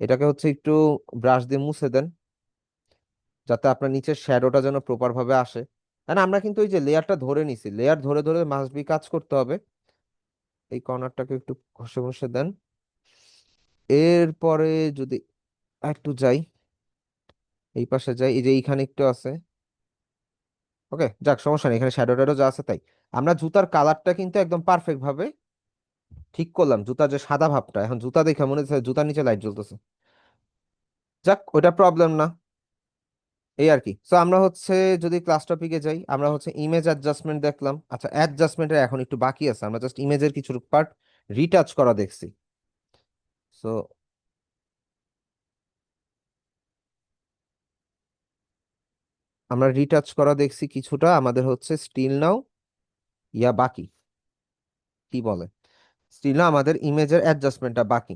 এটাকে হচ্ছে একটু ব্রাশ দিয়ে মুছে দেন, যাতে আপনার নিচের শ্যাডোটা যেন প্রপার ভাবে আসে। কারণ আমরা কিন্তু ওই যে লেয়ারটা ধরে নিছি, লেয়ার ধরে ধরে মাস্ট বি কাজ করতে হবে। এই কর্নারটাকে একটু ঘষে ঘষে দেন। এরপরে যদি একটু যাই, এই পাশে যাই, এই যে এইখানে একটু আছে। ওকে, যাক, সমস্যা নেই, এখানে শ্যাডো ট্যাডো যা আছে তাই। আমরা জুতার কালারটা কিন্তু একদম পারফেক্ট ভাবে ঠিক করলাম, জুতার যে সাদা ভাবটা, এখন জুতা দেখে মনে হচ্ছে জুতার নিচে লাইট জ্বলতেছে। যাক, ওটা প্রবলেম না, এই আর কি। সো আমরা হচ্ছে যদি ক্লাস টপিকে যাই, আমরা হচ্ছে ইমেজ অ্যাডজাস্টমেন্ট দেখলাম। আচ্ছা, অ্যাডজাস্টমেন্টের এখন একটু বাকি আছে, আমরা জাস্ট ইমেজের কিছু পার্ট রিটাচ করা দেখছি। সো আমরা রিটাচ করা দেখছি কিছুটা, আমাদের হচ্ছে স্টিল নাও ইয়া বাকি, কি বলে, স্টিল নাও আমাদের ইমেজের অ্যাডজাস্টমেন্টটা বাকি।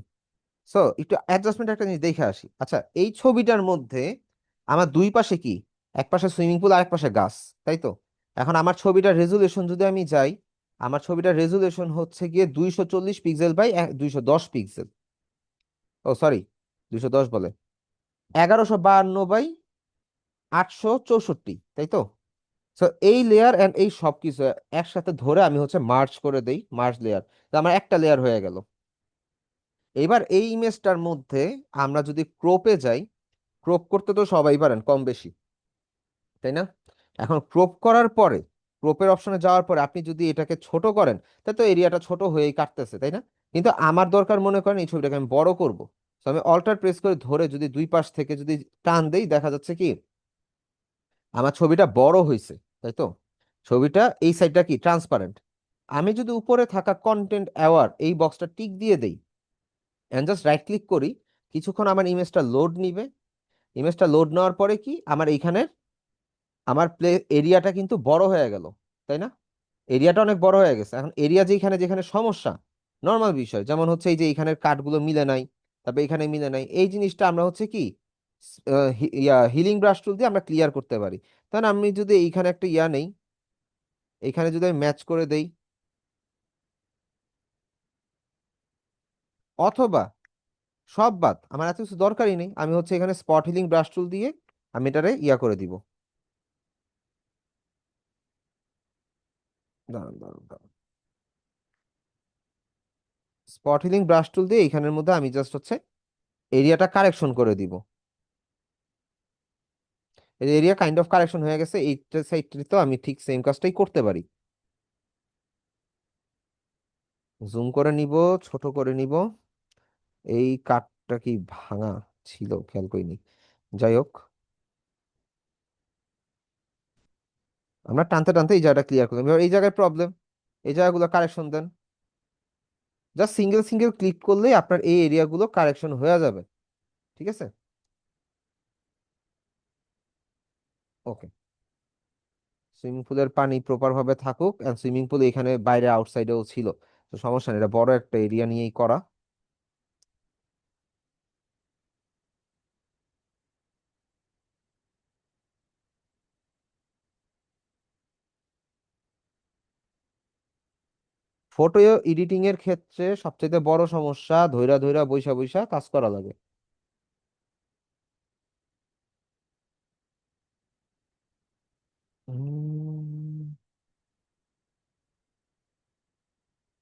সো একটু অ্যাডজাস্টমেন্ট একটা জিনিস দেখে আসি। আচ্ছা, এই ছবিটার মধ্যে আমার দুই পাশে কি, এক পাশে সুইমিং পুল আর এক পাশে গাছ, তাই তো? এখন আমার ছবিটার রেজুলেশন যদি আমি যাই, আমার ছবিটার রেজুলেশন হচ্ছে গিয়ে 240 পিক্সেল বাই 210 পিক্সেল। ও সরি, 210 বলে 1152 বাই 864, তাই তো? সো এই লেয়ার এন্ড এই সব কিছু একসাথে ধরে আমি হচ্ছে মার্জ করে দেই, মার্জ লেয়ার, আমার একটা লেয়ার হয়ে গেল। এবার এই ইমেজটার মধ্যে আমরা যদি ক্রোপে যাই, ক্রপ করতে তো সবাই পারেন কম বেশি, তাই না? এখন ক্রপ করার পরে, ক্রপের অপশনে যাওয়ার পরে আপনি যদি এটাকে ছোট করেন, তাহলে তো এরিয়াটা ছোট হয়েই কাটতেছে, তাই না? কিন্তু আমার দরকার, মনে করেন এই ছবিটাকে আমি বড় করব, তো আমি অল্টার প্রেস করে ধরে যদি দুই পাশ থেকে যদি টান দেই, দেখা যাচ্ছে কি আমার ছবিটা বড় হয়েছে, তাই তো? ছবিটা এই সাইডটা কি ট্রান্সপারেন্ট। আমি যদি উপরে থাকা কন্টেন্ট অ্যাওয়ার এই বক্সটা টিক দিয়ে দেই এন্ড জাস্ট রাইট ক্লিক করি, কিছুক্ষণ আমার ইমেজটা লোড নিবে। ইমেজটা লোড নেওয়ার পরে কি আমার এইখানে আমার প্লে এরিয়াটা কিন্তু বড় হয়ে গেল, তাই না? এরিয়াটা অনেক বড় হয়ে গেছে। এখন এরিয়া যেখানে যেখানে সমস্যা, নর্মাল বিষয়, যেমন হচ্ছে এই যে এইখানের কাঠগুলো মিলে নাই, তারপরে এখানে মিলে নাই, এই জিনিসটা আমরা হচ্ছে কি হিলিং ব্রাশ টুল দিয়ে আমরা ক্লিয়ার করতে পারি। তাহলে আমি যদি এইখানে একটা ইয়া নেই, এইখানে যদি আমি ম্যাচ করে দেই, অথবা সব বাদ, আমার এত কিছু দরকারই নেই, আমি হচ্ছে এখানে স্পট হিলিং ব্রাশ টুল দিয়ে আমি এটারে ইয়া করে দিব। দাঁড়ান দাঁড়ান দাঁড়ান, স্পট হিলিং ব্রাশ টুল দিয়ে এখানের মধ্যে আমি জাস্ট হচ্ছে এরিয়াটা কারেকশন করে দিব। এরিয়া কাইন্ড অফ কারেকশন হয়ে গেছে, এইটা সাইডটা আমি ঠিক সেম কাজটাই করতে পারি। জুম করে নিব, ছোট করে নিব। এই কাঠটা কি ভাঙা ছিল খেয়াল করিনি, যাই হোক, আমরা টানতে টানতে এই জায়গাটা ক্লিয়ার করলাম। এবার এই জায়গায় প্রবলেম, এই জায়গাগুলো কারেকশন দেন, জাস্ট সিঙ্গেল সিঙ্গেল ক্লিক করলেই আপনার এই এরিয়াগুলো কারেকশন হয়ে যাবে, ঠিক আছে? ওকে, সুইমিং পুলের পানি প্রপার ভাবে থাকুক, এন্ড সুইমিং পুল এখানে বাইরে আউটসাইডেও ছিল, তো সমস্যা নেই, এটা বড় একটা এরিয়া নিয়েই করা। ফটো এডিটিং এর ক্ষেত্রে সবচেয়ে বড় সমস্যা, ধইরা ধইরা বইসা বইসা কাজ করা লাগে।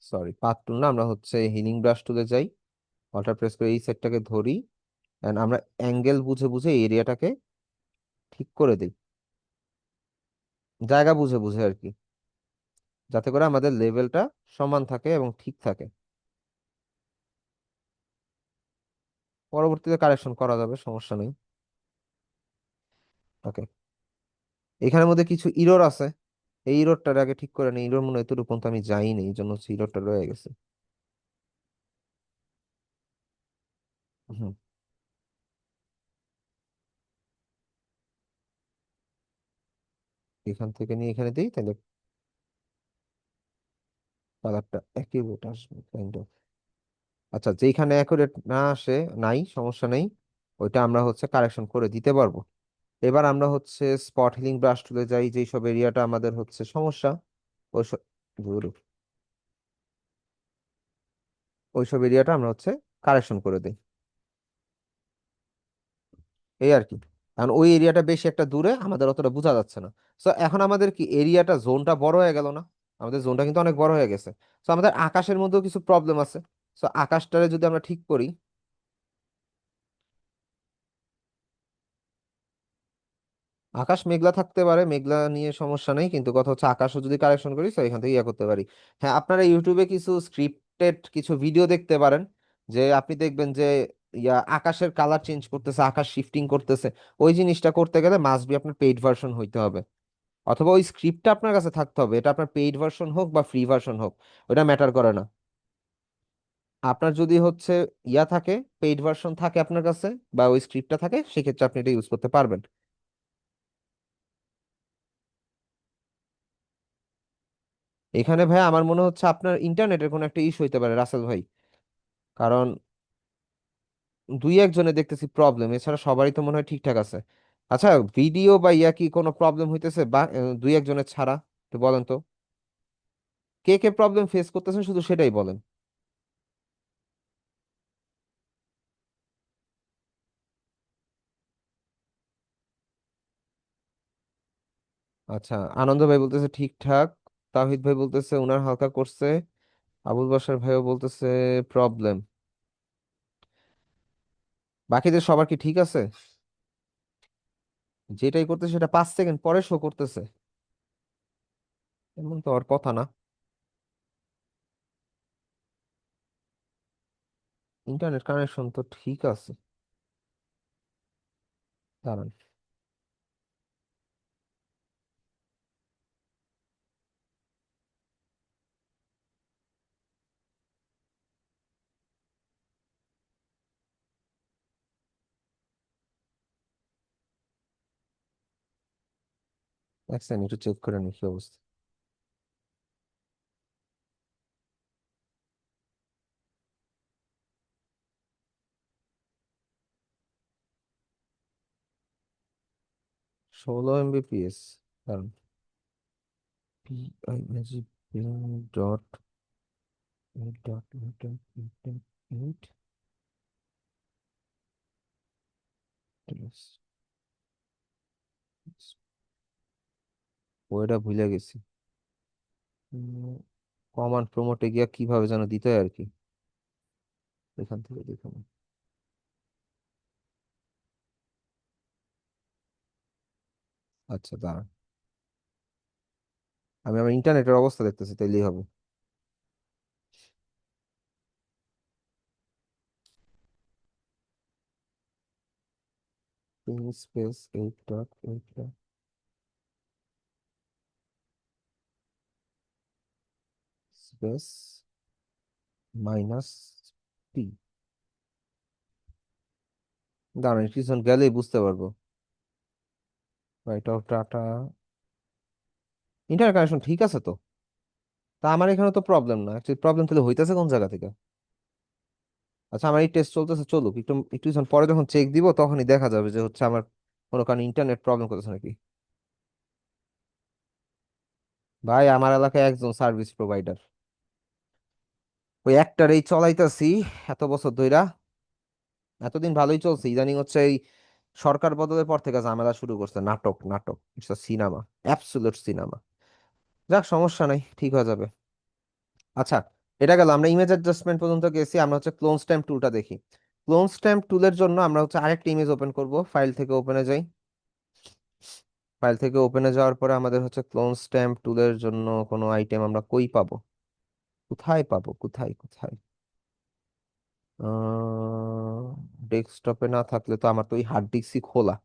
সরি, পাথ টুল না, আমরা হচ্ছে হিলিং ব্রাশ টুলে যাই, অল্টার প্রেস করে এই সেটটাকে ধরি, এন্ড আমরা অ্যাঙ্গেল বুঝে বুঝে এই এরিয়াটাকে ঠিক করে দিই, জায়গা বুঝে বুঝে আর কি, যাতে করে আমাদের লেভেলটা সমান থাকে এবং ঠিক থাকে। পরবর্তীতে কারেকশন করা যাবে, সমস্যা নেই। ওকে। এখানের মধ্যে কিছু ইরর আছে, এই ইররটার আগে ঠিক করে নিই। ইরর মনে হয় এতটুকু পর্যন্ত আমি যাইনি, এই জন্য হচ্ছে ইররটা রয়ে গেছে। হুম, এখান থেকে নিয়ে এখানে দিই, তাহলে কালারটা অ্যাকিউরেট আসবে কাইন্ড অফ। আচ্ছা, যেখানে অ্যাকুরেট না আসে, নাই সমস্যা নেই, ওইটা আমরা হচ্ছে কারেকশন করে দিতে পারবো। এবার আমরা হচ্ছে স্পট হিলিং ব্রাশ টুলে যাই, যেই সব এরিয়াটা আমাদের হচ্ছে সমস্যা, ওইসব ধুর, ওইসব এরিয়াটা আমরা হচ্ছে কারেকশন করে দিই, এই আর কি। কারণ ওই এরিয়াটা বেশি একটা দূরে, আমাদের অতটা বোঝা যাচ্ছে না। তো এখন আমাদের কি এরিয়াটা, জোনটা বড় হয়ে গেল না? আমাদের জোনটা কিন্তু অনেক বড় হয়ে গেছে। তো আমাদের আকাশের মধ্যেও কিছু প্রবলেম আছে। তো আকাশটারে যদি আমরা ঠিক করি, আকাশ মেঘলা থাকতে পারে, মেঘলা নিয়ে সমস্যা নেই, কিন্তু কথা হচ্ছে আকাশও যদি কারেকশন করি তো এখান থেকে ইয়ে করতে পারি। হ্যাঁ, আপনারা ইউটিউবে কিছু স্ক্রিপ্টেড কিছু ভিডিও দেখতে পারেন, যে আপনি দেখবেন যে আকাশের কালার চেঞ্জ করতেছে, আকাশ শিফটিং করতেছে। ওই জিনিসটা করতে গেলে মাস্ট বি আপনার পেইড ভার্সন হইতে হবে, অথবা ওই স্ক্রিপ্টটা আপনার কাছে থাকতে হবে। এটা আপনার পেইড ভার্সন হোক বা ফ্রি ভার্সন হোক, ওটা ম্যাটার করে না। আপনার যদি হচ্ছে থাকে, পেইড ভার্সন থাকে আপনার কাছে, বা ওই স্ক্রিপ্টটা থাকে, সেক্ষেত্রে আপনি এটা ইউজ করতে পারবেন। এখানে ভাই আমার মনে হচ্ছে আপনার ইন্টারনেটের কোনো একটা ইস্যু হইতে পারে রাসেল ভাই, কারণ দুই একজনে দেখতেছি প্রবলেম, এছাড়া সবারই তো মনে হয় ঠিকঠাক আছে। আচ্ছা, ভিডিও বা কি কোনো প্রবলেম হইতেছে বা দুই একজনের ছাড়া? একটু বলেন তো, কে কে প্রবলেম ফেস করতেছেন, শুধু সেটাই বলেন। আচ্ছা, আনন্দ ভাই বলতেছে ঠিকঠাক, তাহিদ ভাই বলতেছে উনার হালকা করছে, আবুল বাসার ভাইও বলতেছে প্রবলেম। বাকিদের সবার কি ঠিক আছে? যেটাই করতেছে সেটা 5 সেকেন্ড পরে শো করতেছে, এমন তো আর কথা না। ইন্টারনেট কানেকশন তো ঠিক আছে, দাঁড়ান। এক সেকেন্ড একটু চেক করে নি কি অবস্থা। 16 Mbps, দাঁড়ান। PIMAG.8.8.8.8 ওইটা ভুলে গেছি। কমান্ড প্রমোটে গিয়া কিভাবে যেন দিতে হয় আর কি, এখান থেকে দেখুন। আচ্ছা দাঁড়ান, আমি আমার ইন্টারনেটের অবস্থা দেখতেছি, তাইলেই হবে। Space 8.8 space -P। দাঁড়ান, কিছুক্ষণ গেলেই বুঝতে পারবো। Right of data, internet connection ঠিক আছে তো? তা আমার এখানে তো প্রবলেম না, অ্যাকচুয়ালি প্রবলেম তাহলে হইতেছে কোন জায়গা থেকে? আচ্ছা, আমার এই টেস্ট চলতেছে, চলুক, একটু একটু কিছুক্ষণ পরে যখন চেক দিব তখনই দেখা যাবে যে হচ্ছে আমার কোনো কারণে ইন্টারনেট প্রবলেম করতেছে নাকি। ভাই, আমার এলাকায় একজন সার্ভিস প্রোভাইডার, ওই একটারই চলাইতাছি এত বছর ধইরা। এতদিন ভালোই চলছে, ইদানিং হচ্ছে এই সরকার বদলের পর থেকে ঝামেলা শুরু করছে, নাটক নাটক, ইটস সিনেমা, অ্যাবসলিউট সিনেমা। যাক, সমস্যা নাই, ঠিক হয়ে যাবে। আচ্ছা, এটা গেল, আমরা ইমেজ অ্যাডজাস্টমেন্ট পর্যন্ত গেছি। আমরা হচ্ছে ক্লোন স্ট্যাম্প টুলটা দেখি। ক্লোন স্ট্যাম্প টুলের জন্য আমরা হচ্ছে আরেকটা ইমেজ ওপেন করব, ফাইল থেকে ওপেনে যাই। ফাইল থেকে ওপেনে যাওয়ার পরে আমাদের হচ্ছে ক্লোন স্ট্যাম্প টুলের জন্য কোনো আইটেম আমরা কই পাবো, কোথায় পাবো, কোথায় কোথায়? ডেস্কটপে না থাকলে তো আমার তো ওই হার্ড ডিস্কই খোলা,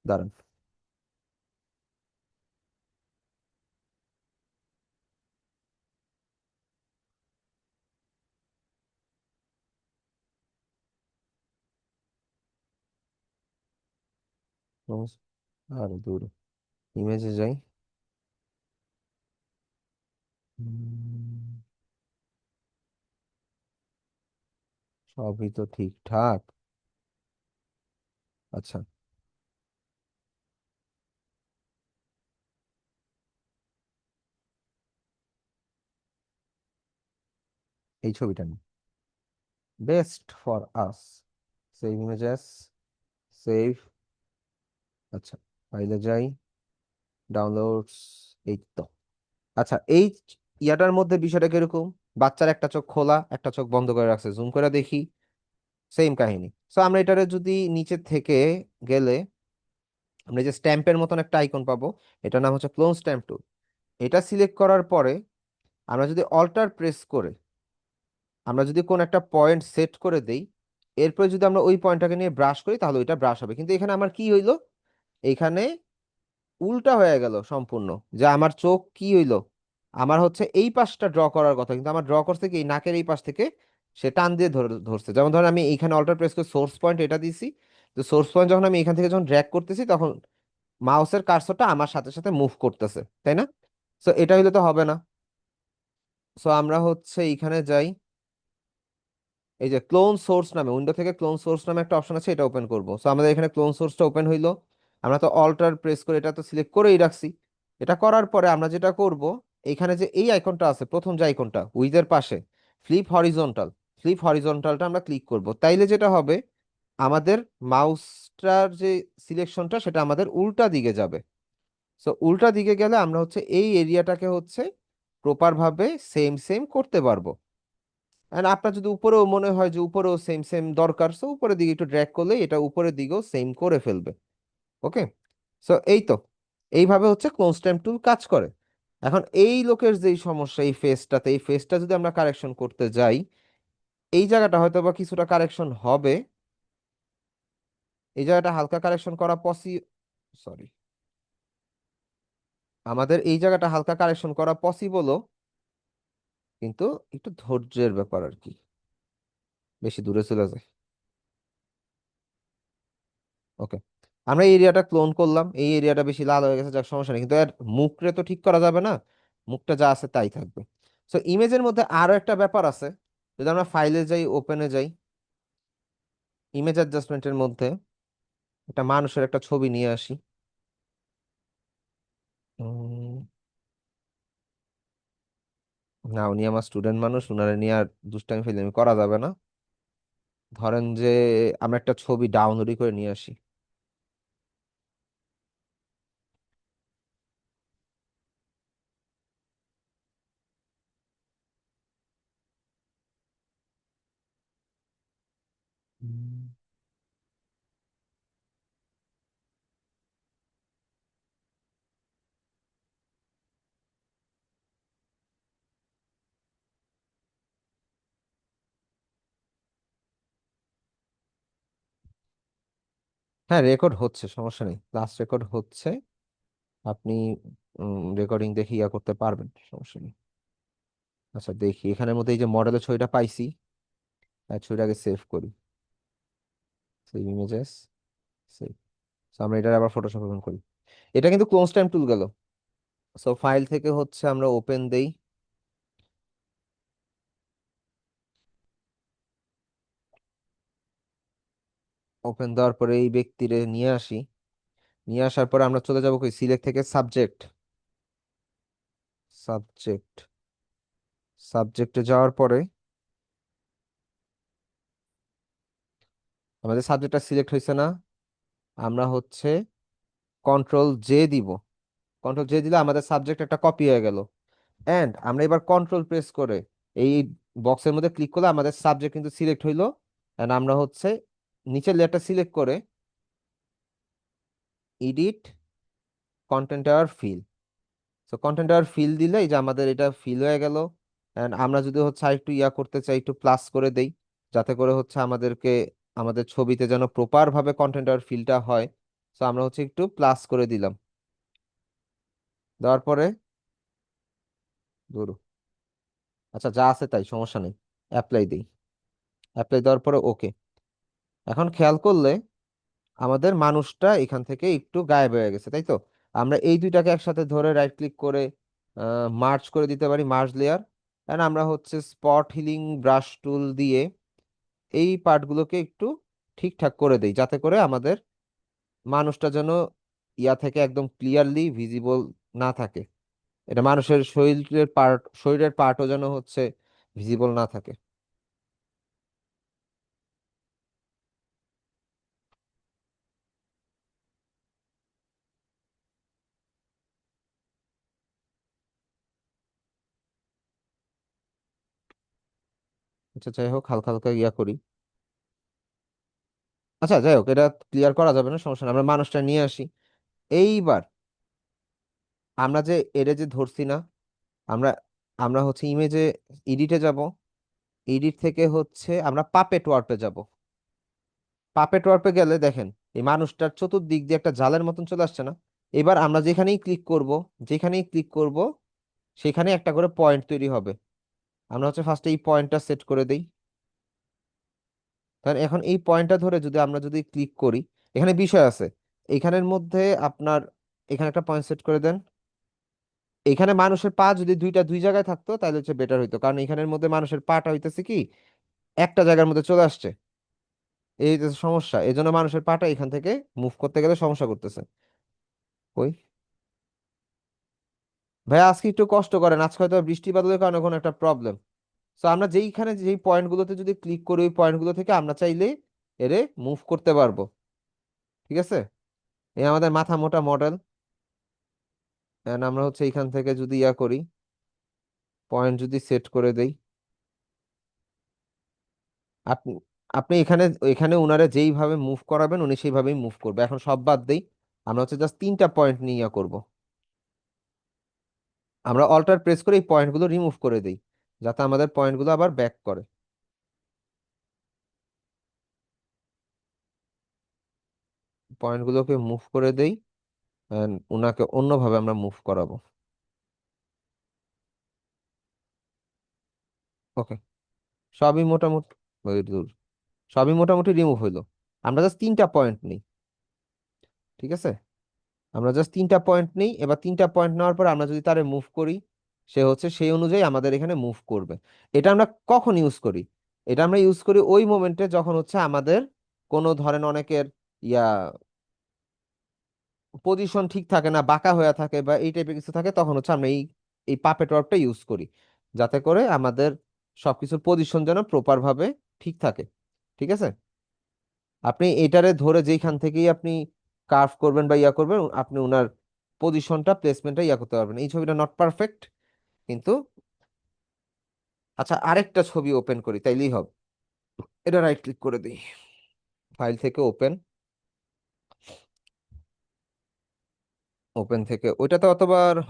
দাঁড়ান। আর দূর ইমেজে যাই। উম, সবই তো ঠিকঠাক। আচ্ছা, এই ছবিটা নিই, best for us. Save images, save. আচ্ছা, ফাইলে যাই, ডাউনলোডস, এই তো। আচ্ছা, এই ইয়াটার মধ্যে বিষয়টা কিরকম, বাচ্চার একটা চোখ খোলা একটা চোখ বন্ধ করে রাখছে, জুম করে দেখি, সেম কাহিনী। সো আমরা এটারে যদি নিচে থেকে গেলে আমরা এই যে স্ট্যাম্পের মতন একটা আইকন পাবো, এটার নাম হচ্ছে ক্লোন স্ট্যাম্প টুল। এটা সিলেক্ট করার পরে আমরা যদি অল্টার প্রেস করে আমরা যদি কোন একটা পয়েন্ট সেট করে দেই, এরপরে যদি আমরা ওই পয়েন্টটাকে নিয়ে ব্রাশ করি তাহলে ওইটা ব্রাশ হবে। কিন্তু এখানে আমার কি হইলো, এখানে উল্টা হয়ে গেল সম্পূর্ণ। যে আমার চোখ কি হইলো, আমার হচ্ছে এই পাশটা ড্র করার কথা, কিন্তু আমার ড্র করছে কি এই নাকের এই পাশ থেকে সে টান দিয়ে ধরছে। যেমন ধরেন আমি এইখানে অল্টার প্রেস করে সোর্স পয়েন্ট এটা দিছি, তো সোর্স পয়েন্ট যখন আমি এখান থেকে যখন ড্র্যাগ করতেছি তখন মাউসের কার্সরটা আমার সাথে সাথে মুভ করতেছে, তাই না? সো এটা হইলে তো হবে না। সো আমরা হচ্ছে এইখানে যাই, এই যে ক্লোন সোর্স নামে উইন্ডো থেকে ক্লোন সোর্স নামে একটা অপশন আছে, এটা ওপেন করব। সো আমাদের এখানে ক্লোন সোর্সটা ওপেন হইলো। আমরা তো অল্টার প্রেস করে এটা তো সিলেক্ট করেই রাখছি। এটা করার পরে আমরা যেটা করব, এখানে যে এই আইকনটা আছে প্রথম যে আইকনটা উইজের পাশে, ফ্লিপ হরিজন্টাল, ফ্লিপ হরিজন্টালটা আমরা ক্লিক করব। তাইলে যেটা হবে, আমাদের মাউসটার যে সিলেকশনটা সেটা আমাদের উল্টা দিকে যাবে। সো উল্টা দিকে গেলে আমরা হচ্ছে এই এরিয়াটাকে হচ্ছে প্রপার ভাবে সেম সেম করতে পারবো। আর আপনার যদি উপরেও মনে হয় যে উপরেও সেম সেম দরকার, সো উপরের দিকে একটু ড্র্যাগ করলে এটা উপরের দিকেও সেম করে ফেলবে। ওকে, সো এই তো, এইভাবে হচ্ছে ক্লোন স্ট্যাম্প টুল কাজ করে। এখন এই লোকের যেই সমস্যা এই ফেসটাতে, এই ফেসটা যদি আমরা কারেকশন করতে যাই, এই জায়গাটা হয়তো বা কিছুটা কারেকশন হবে। এই জায়গাটা হালকা কারেকশন করা সরি, আমাদের এই জায়গাটা হালকা কারেকশন করা পসিবলও, কিন্তু একটু ধৈর্যের ব্যাপার আর কি। বেশি দূরে চলে যায়। ওকে, আমরা এই এরিয়াটা ক্লোন করলাম, এই এরিয়াটা বেশি লাল হয়ে গেছে, যাক সমস্যা নেই, কিন্তু এর মুখরে তো ঠিক করা যাবে না, মুখটা যা আছে তাই থাকবে। সো ইমেজের মধ্যে আরো একটা ব্যাপার আছে, যদি আমরা ফাইলে যাই, ওপেনে যাই, ইমেজ অ্যাডজাস্টমেন্টের মধ্যে একটা মানুষের একটা ছবি নিয়ে আসি। উম, না, উনি আমার স্টুডেন্ট মানুষ, উনারে নিয়ে আর দুষ্টামি ফেলে করা যাবে না। ধরেন যে আমরা একটা ছবি ডাউনলোড করে নিয়ে আসি। উম, হ্যাঁ, রেকর্ড হচ্ছে, সমস্যা নেই, ক্লাস রেকর্ড হচ্ছে। আপনি রেকর্ডিং দেখে ইয়া করতে পারবেন, সমস্যা নেই। আচ্ছা দেখি এখানের মধ্যে এই যে মডেলের ছবিটা পাইছি, ছবিটাকে সেভ করি, সেভ ইমেজেস, সেভ। আমরা এটা আবার ফটোশপ ওপেন করি। এটা কিন্তু ক্লোজ টাইম টুল গেল। সো ফাইল থেকে হচ্ছে আমরা ওপেন দেই, ওপেন দেওয়ার পরে এই ব্যক্তিরে নিয়ে আসি। নিয়ে আসার পরে আমরা চলে যাবো কই, সিলেক্ট থেকে সাবজেক্ট, সাবজেক্ট, সাবজেক্টে যাওয়ার পরে আমাদের সাবজেক্টটা সিলেক্ট হয়েছে না, আমরা হচ্ছে কন্ট্রোল জে দিব। কন্ট্রোল জে দিলে আমাদের সাবজেক্ট একটা কপি হয়ে গেল। এন্ড আমরা এবার কন্ট্রোল প্রেস করে এই বক্সের মধ্যে ক্লিক করলে আমাদের সাবজেক্ট কিন্তু সিলেক্ট হইলো। এন্ড আমরা হচ্ছে নিচের লেয়ারটা সিলেক্ট করে এডিট কন্টেন্ট আর ফিল। সো কন্টেন্ট আর ফিল দিলে এই যে আমাদের এটা ফিল হয়ে গেল। এন্ড আমরা যদি হচ্ছে আরেকটু ইয়া করতে চাই, একটু প্লাস করে দেই, যাতে করে হচ্ছে আমাদেরকে আমাদের ছবিতে যেন প্রপার ভাবে কন্টেন্ট আর ফিলটা হয়। সো আমরা হচ্ছে একটু প্লাস করে দিলাম, দেওয়ার পরে ধরো, আচ্ছা যা আছে তাই, সমস্যা নেই, অ্যাপ্লাই দিই। অ্যাপ্লাই দেওয়ার পরে ওকে। এখন খেয়াল করলে আমাদের মানুষটা এখান থেকে একটু গায়েব হয়ে গেছে, তাই তো? আমরা এই দুইটাকে একসাথে ধরে রাইট ক্লিক করে মার্জ করে দিতে পারি, মার্জ লেয়ার। এন্ড আমরা হচ্ছে স্পট হিলিং ব্রাশ টুল দিয়ে এই পার্টগুলোকে একটু ঠিকঠাক করে দেই, যাতে করে আমাদের মানুষটা যেন ইয়া থেকে একদম ক্লিয়ারলি ভিজিবল না থাকে। এটা মানুষের শরীরের পার্টও যেন হচ্ছে ভিজিবল না থাকে। আচ্ছা, যাই হোক, হালকা হালকা ইয়া করি। আচ্ছা, যাই হোক, এটা ক্লিয়ার করা যাবে না, সমস্যা নেই, আমরা মানুষটা নিয়ে আসি। এইবার আমরা যে এরে যে ধরছি না, আমরা আমরা হচ্ছে ইমেজে এডিটে যাব। এডিট থেকে হচ্ছে আমরা পাপেট ওয়ার্পে যাব। পাপেট ওয়ার্পে গেলে দেখেন এই মানুষটার চতুর্দিক দিয়ে একটা জালের মতন চলে আসছে না? এবার আমরা যেখানেই ক্লিক করব সেখানে একটা করে পয়েন্ট তৈরি হবে। আমরা হচ্ছে ফার্স্টে এই পয়েন্টটা সেট করে দেই। কারণ এখন এই পয়েন্টটা ধরে আমরা যদি ক্লিক করি, এখানে বিষয় আছে। এখানের মধ্যে আপনার এখানে একটা পয়েন্ট সেট করে দেন। এখানে মানুষের পা যদি দুই জায়গায় থাকতো তাহলে হচ্ছে বেটার হইতো, কারণ এখানের মধ্যে মানুষের পাটা হইতেছে কি একটা জায়গার মধ্যে চলে আসছে। এই যে সমস্যা, এই জন্য মানুষের পাটা এখান থেকে মুভ করতে গেলে সমস্যা করতেছে। ওই ভাই, আজকে একটু কষ্ট করেন, আজকে হয়তো বৃষ্টি বাদলের কারণে কোনো একটা প্রবলেম। তো আমরা যেই পয়েন্টগুলোতে যদি ক্লিক করি ওই পয়েন্টগুলো থেকে আমরা চাইলে এরে মুভ করতে পারবো। ঠিক আছে, এই আমাদের মাথা মোটা মডেল। আমরা হচ্ছে এখান থেকে যদি ইয়া করি, পয়েন্ট যদি সেট করে দেই, আপনি আপনি এখানে এখানে উনারে যেইভাবে মুভ করাবেন উনি সেইভাবেই মুভ করবে। এখন সব বাদ দেই, আমরা হচ্ছে জাস্ট 3টা পয়েন্ট নিয়ে ইয়া করব। আমরা অল্টার প্রেস করে এই পয়েন্টগুলো রিমুভ করে দেই, যাতে আমাদের পয়েন্টগুলো আবার ব্যাক করে। পয়েন্টগুলোকে মুভ করে দেই, উনাকে অন্যভাবে আমরা মুভ করাবো। ওকে, সবই মোটামুটি ওই দূর, সবই মোটামুটি রিমুভ হইলো। আমরা জাস্ট 3টা পয়েন্ট নিই। ঠিক আছে, আমরা জাস্ট 3টা পয়েন্ট নিই। এবার 3টা পয়েন্ট নেওয়ার পর আমরা যদি তারে মুভ করি, সে হচ্ছে সেই অনুযায়ী আমাদের এখানে মুভ করবে। এটা আমরা কখন ইউজ করি? এটা আমরা ইউজ করি ওই মোমেন্টে যখন হচ্ছে আমাদের কোনো ধরেন অনেকের ইয়া পজিশন ঠিক থাকে না, বাঁকা হয়ে থাকে বা এই টাইপের কিছু থাকে, তখন হচ্ছে আমরা এই এই পাপেট ওয়ার্কটা ইউজ করি, যাতে করে আমাদের সবকিছুর পজিশন যেন প্রপার ভাবে ঠিক থাকে। ঠিক আছে, আপনি এটারে ধরে যেইখান থেকেই আপনি কার্ভ করবেন বা ইয়া করবেন, আপনি উনার পজিশনটা প্লেসমেন্টটা ইয়া করতে পারবেন। এই ছবিটা নট পারফেক্ট কিন্তু। আচ্ছা, আরেকটা ছবি ওপেন করি তাইলেই হবে। এটা রাইট ক্লিক করে দিই, ফাইল থেকে ওপেন। ওপেন থেকে ওইটাতে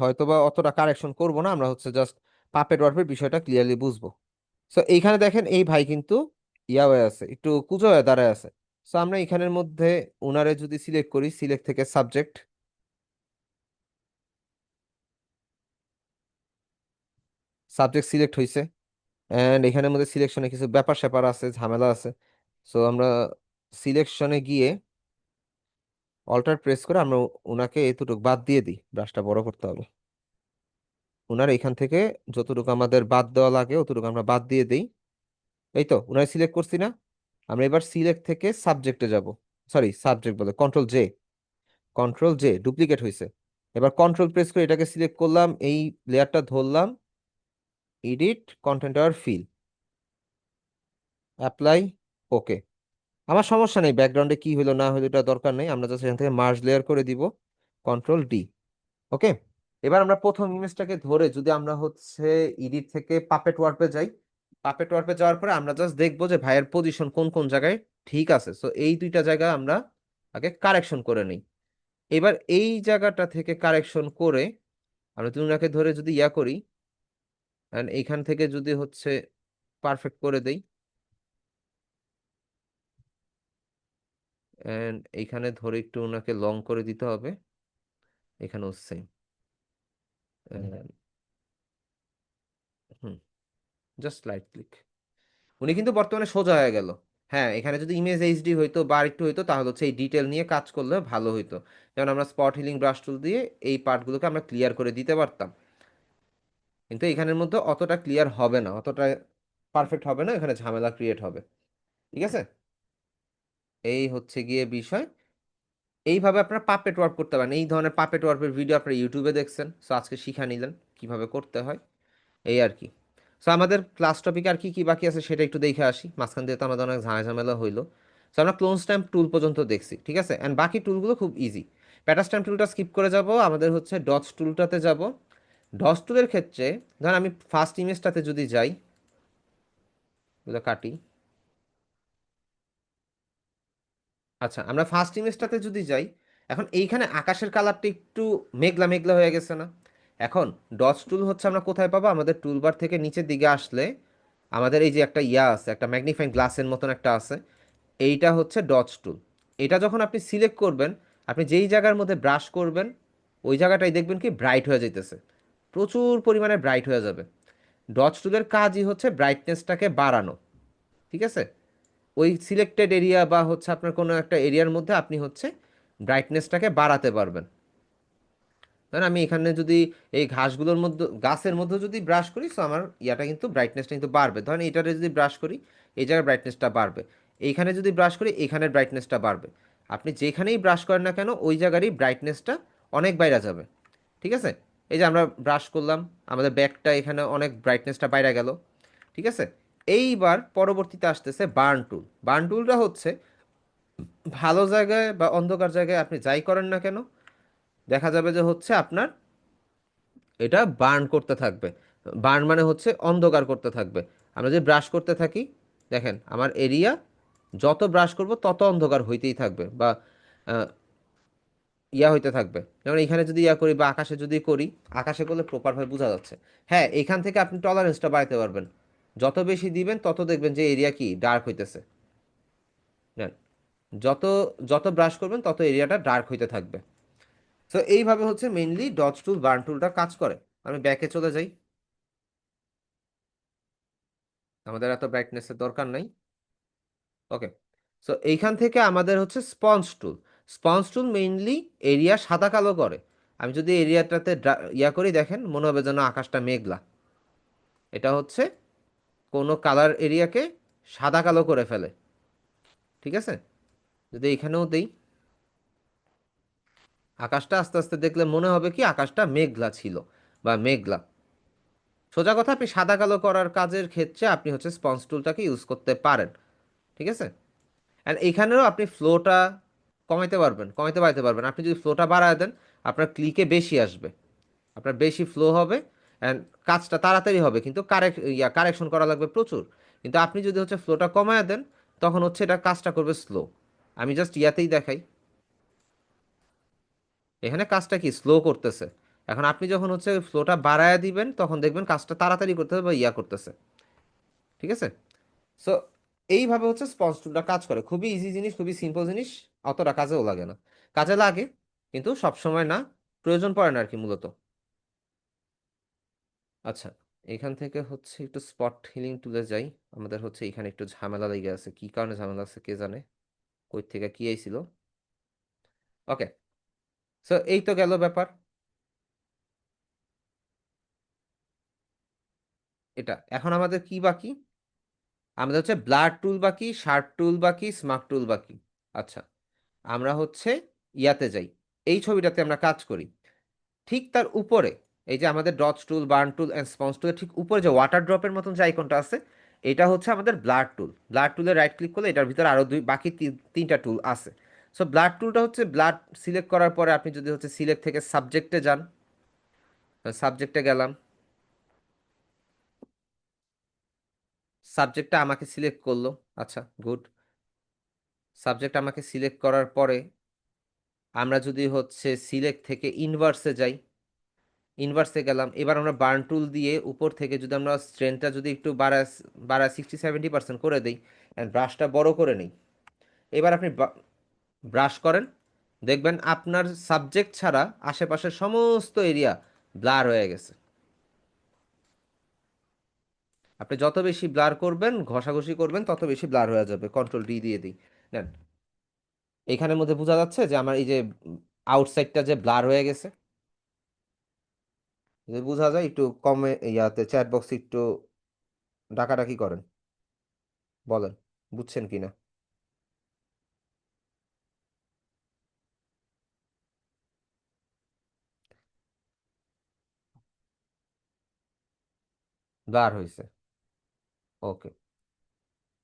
হয়তোবা অতটা কারেকশন করব না, আমরা হচ্ছে জাস্ট পাপেট ওয়ার্পের বিষয়টা ক্লিয়ারলি বুঝবো। সো এইখানে দেখেন এই ভাই কিন্তু ইয়া হয়ে আছে, একটু কুঁজো হয়ে দাঁড়ায় আছে। সো আমরা এখানের মধ্যে উনারে যদি সিলেক্ট করি, সিলেক্ট থেকে সাবজেক্ট, সাবজেক্ট সিলেক্ট হয়েছে। এন্ড এখানের মধ্যে সিলেকশনে কিছু ব্যাপার স্যাপার আছে, ঝামেলা আছে। সো আমরা সিলেকশনে গিয়ে অল্টার প্রেস করে আমরা উনাকে এতটুকু বাদ দিয়ে দিই, ব্রাশটা বড় করতে হবে। উনার এখান থেকে যতটুকু আমাদের বাদ দেওয়া লাগে অতটুকু আমরা বাদ দিয়ে দিই। এই তো উনার সিলেক্ট করছি না? আমরা এবার সিলেক্ট থেকে সাবজেক্টে যাব। সরি, সাবজেক্ট বলে কন্ট্রোল জে ডুপ্লিকেট হয়েছে। এবার কন্ট্রোল প্রেস করে এটাকে সিলেক্ট করলাম, এই লেয়ারটা ধরলাম, এডিট কন্টেন্ট আর ফিল, অ্যাপ্লাই, ওকে। আমার সমস্যা নেই ব্যাকগ্রাউন্ডে কি হলো না হলো, এটা দরকার নেই, আমরা জাস্ট এখান থেকে মার্জ লেয়ার করে দিব, কন্ট্রোল ডি। ওকে, এবার আমরা প্রথম ইমেজটাকে ধরে যদি আমরা হচ্ছে এডিট থেকে পাপেট ওয়ার্পে যাই, পাপেট ওয়ার্পে যাওয়ার পরে আমরা জাস্ট দেখবো যে ভাইয়ের পজিশন কোন কোন জায়গায় ঠিক আছে। সো এই দুইটা জায়গা আমরা আগে কারেকশন করে নিই। এবার এই জায়গাটা থেকে কারেকশন করে আমরা তুলনাকে ধরে যদি ইয়া করি, and এইখান থেকে যদি হচ্ছে পারফেক্ট করে দেই, এন্ড এইখানে ধরে একটু ওনাকে লং করে দিতে হবে, এখানেও সেম। হুম, জাস্ট রাইট ক্লিক। উনি কিন্তু বর্তমানে সোজা হয়ে গেল। হ্যাঁ, এখানে যদি ইমেজ এইচডি হইতো বা একটু হইতো তাহলে হচ্ছে এই ডিটেল নিয়ে কাজ করলে ভালো হইতো। যেমন আমরা স্পট হিলিং ব্রাশ টুল দিয়ে এই পার্টগুলোকে আমরা ক্লিয়ার করে দিতে পারতাম, কিন্তু এখানের মধ্যে অতটা ক্লিয়ার হবে না, অতটা পারফেক্ট হবে না, এখানে ঝামেলা ক্রিয়েট হবে। ঠিক আছে, এই হচ্ছে গিয়ে বিষয়। এইভাবে আপনারা পাপেট ওয়ার্ক করতে পারেন, এই ধরনের পাপেট ওয়ার্কের ভিডিও আপনারা ইউটিউবে দেখছেন, সো আজকে শিখা নিলেন কিভাবে করতে হয়, এই আর কি। সো আমাদের ক্লাস টপিক আর কি কি বাকি আছে সেটা একটু দেখে আসি, মাঝখান দিয়ে তো আমাদের অনেক ঝামেলা হইলো। সো আমরা ক্লোন স্ট্যাম্প টুল পর্যন্ত দেখছি, ঠিক আছে, অ্যান্ড বাকি টুলগুলো খুব ইজি। প্যাটা স্ট্যাম্প টুলটা স্কিপ করে যাব, আমাদের হচ্ছে ডটস টুলটাতে যাব। ডটস টুলের ক্ষেত্রে ধর আমি ফার্স্ট ইমেজটাতে যদি যাই, এগুলো কাটি। আচ্ছা, আমরা ফার্স্ট ইমেজটাতে যদি যাই, এখন এইখানে আকাশের কালারটা একটু মেঘলা মেঘলা হয়ে গেছে না? এখন ডটস টুল হচ্ছে আমরা কোথায় পাবো, আমাদের টুলবার থেকে নিচের দিকে আসলে আমাদের এই যে একটা ইয়া আছে, একটা ম্যাগনিফাইং গ্লাসের মতন একটা আছে, এইটা হচ্ছে ডটস টুল। এটা যখন আপনি সিলেক্ট করবেন, আপনি যেই জায়গার মধ্যে ব্রাশ করবেন ওই জায়গাটাই দেখবেন কি ব্রাইট হয়ে যাইতেছে, প্রচুর পরিমাণে ব্রাইট হয়ে যাবে। ডটস টুলের কাজই হচ্ছে ব্রাইটনেসটাকে বাড়ানো, ঠিক আছে। ওই সিলেক্টেড এরিয়া বা হচ্ছে আপনার কোনো একটা এরিয়ার মধ্যে আপনি হচ্ছে ব্রাইটনেসটাকে বাড়াতে পারবেন। ধরেন আমি এখানে যদি এই ঘাসগুলোর মধ্যে গাছের মধ্যে যদি ব্রাশ করি, সো আমার ইয়াটা কিন্তু ব্রাইটনেসটা কিন্তু বাড়বে। ধরেন এইটারে যদি ব্রাশ করি, এই জায়গায় ব্রাইটনেসটা বাড়বে। এইখানে যদি ব্রাশ করি, এখানের ব্রাইটনেসটা বাড়বে। আপনি যেখানেই ব্রাশ করেন না কেন ওই জায়গারই ব্রাইটনেসটা অনেক বাইরে যাবে, ঠিক আছে। এই যে আমরা ব্রাশ করলাম, আমাদের ব্যাকটা এখানে অনেক ব্রাইটনেসটা বাইরে গেল, ঠিক আছে। এইবার পরবর্তীতে আসতেছে বার্ন টুল। বার্ন টুলটা হচ্ছে ভালো জায়গায় বা অন্ধকার জায়গায় আপনি যাই করেন না কেন, দেখা যাবে যে হচ্ছে আপনার এটা বার্ন করতে থাকবে। বার্ন মানে হচ্ছে অন্ধকার করতে থাকবে। আমরা যে ব্রাশ করতে থাকি, দেখেন আমার এরিয়া যত ব্রাশ করব তত অন্ধকার হইতেই থাকবে বা আহ, ইয়া হইতে থাকবে। যেমন এখানে যদি ইয়া করি বা আকাশে যদি করি, আকাশে করলে প্রপারভাবে বোঝা যাচ্ছে। হ্যাঁ, এখান থেকে আপনি টলারেন্সটা বাড়াতে পারবেন, যত বেশি দিবেন তত দেখবেন যে এরিয়া কি ডার্ক হইতেছে। জান, যত যত ব্রাশ করবেন তত এরিয়াটা ডার্ক হইতে থাকবে। তো এইভাবে হচ্ছে মেইনলি ডটস টুল বার্ন টুলটা কাজ করে। আমি ব্যাকে চলে যাই, আমাদের এত ব্রাইটনেসের দরকার নাই। ওকে, সো এইখান থেকে আমাদের হচ্ছে স্পঞ্জ টুল। স্পঞ্জ টুল মেইনলি এরিয়া সাদা কালো করে। আমি যদি এরিয়াটাতে ইয়া করি, দেখেন মনে হবে যেন আকাশটা মেঘলা। এটা হচ্ছে কোনো কালার এরিয়াকে সাদা কালো করে ফেলে, ঠিক আছে। যদি এখানেও দেই, আকাশটা আস্তে আস্তে দেখলে মনে হবে কি আকাশটা মেঘলা ছিল বা মেঘলা। সোজা কথা, আপনি সাদা কালো করার কাজের ক্ষেত্রে আপনি হচ্ছে স্পঞ্জ টুলটাকে ইউজ করতে পারেন, ঠিক আছে। অ্যান্ড এখানেও আপনি ফ্লোটা কমাইতে পারবেন, কমাইতে বাড়াতে পারবেন। আপনি যদি ফ্লোটা বাড়ায় দেন, আপনার ক্লিকে বেশি আসবে, আপনার বেশি ফ্লো হবে, অ্যান্ড কাজটা তাড়াতাড়ি হবে, কিন্তু কারেকশন করা লাগবে প্রচুর। কিন্তু আপনি যদি হচ্ছে ফ্লোটা কমায় দেন, তখন হচ্ছে এটা কাজটা করবে স্লো। আমি জাস্ট ইয়াতেই দেখাই, এখানে কাজটা কি স্লো করতেছে। এখন আপনি যখন হচ্ছে ফ্লোটা বাড়ায় দিবেন, তখন দেখবেন কাজটা তাড়াতাড়ি করতেছে বা ইয়া করতেছে, ঠিক আছে। সো এইভাবে হচ্ছে স্পঞ্জ টুলটা কাজ করে, খুবই ইজি জিনিস, খুবই সিম্পল জিনিস, অতটা কাজেও লাগে না। কাজে লাগে কিন্তু সব সময় না, প্রয়োজন পড়ে না আর কি মূলত। আচ্ছা, এখান থেকে হচ্ছে একটু স্পট হিলিং টুলে যাই। আমাদের হচ্ছে এখানে একটু ঝামেলা লেগে আছে, কি কারণে ঝামেলা আছে কে জানে, কই থেকে কি আইছিল। ওকে, সো এই তো গেল ব্যাপার। এটা এখন আমাদের কি বাকি, আমাদের হচ্ছে ব্লাড টুল বাকি, শার্প টুল বাকি, স্মার্ট টুল বাকি। আচ্ছা, আমরা হচ্ছে ইয়াতে যাই, এই ছবিটাতে আমরা কাজ করি। ঠিক তার উপরে এই যে আমাদের dots tool, burn tool and sponge টুলের ঠিক উপরে যে ওয়াটার ড্রপের মতন যে আইকনটা আছে, এটা হচ্ছে আমাদের ব্লাড টুল। ব্লাড টুলে রাইট ক্লিক করলে এটার ভিতরে আরো বাকি তিনটা টুল আছে। সো ব্লাড টুলটা হচ্ছে ব্লাড সিলেক্ট করার পরে আপনি যদি হচ্ছে সিলেক্ট থেকে সাবজেক্টে যান, সাবজেক্টে গেলাম, সাবজেক্টটা আমাকে সিলেক্ট করলো। আচ্ছা, গুড। সাবজেক্ট আমাকে সিলেক্ট করার পরে আমরা যদি হচ্ছে সিলেক্ট থেকে ইনভার্সে যাই, ইনভার্সে গেলাম, এবার আমরা বার্ন টুল দিয়ে উপর থেকে যদি আমরা স্ট্রেনটা যদি একটু বাড়ায় 60-70% করে দিই, অ্যান্ড ব্রাশটা বড় করে নিই, এবার আপনি ব্রাশ করেন, দেখবেন আপনার সাবজেক্ট ছাড়া আশেপাশের সমস্ত এরিয়া ব্লার হয়ে গেছে। আপনি যত বেশি ব্লার করবেন, ঘষাঘষি করবেন, তত বেশি ব্লার হয়ে যাবে। কন্ট্রোল ডি দিয়ে দিই। নেন, এইখানের মধ্যে বোঝা যাচ্ছে যে আমার এই যে আউটসাইডটা যে ব্লার হয়ে গেছে। যদি বোঝা যায়, একটু কমে ইয়াতে চ্যাট বক্সে একটু ডাকাডাকি করেন, বলেন বুঝছেন কিনা। ব্লার হয়েছে, ওকে।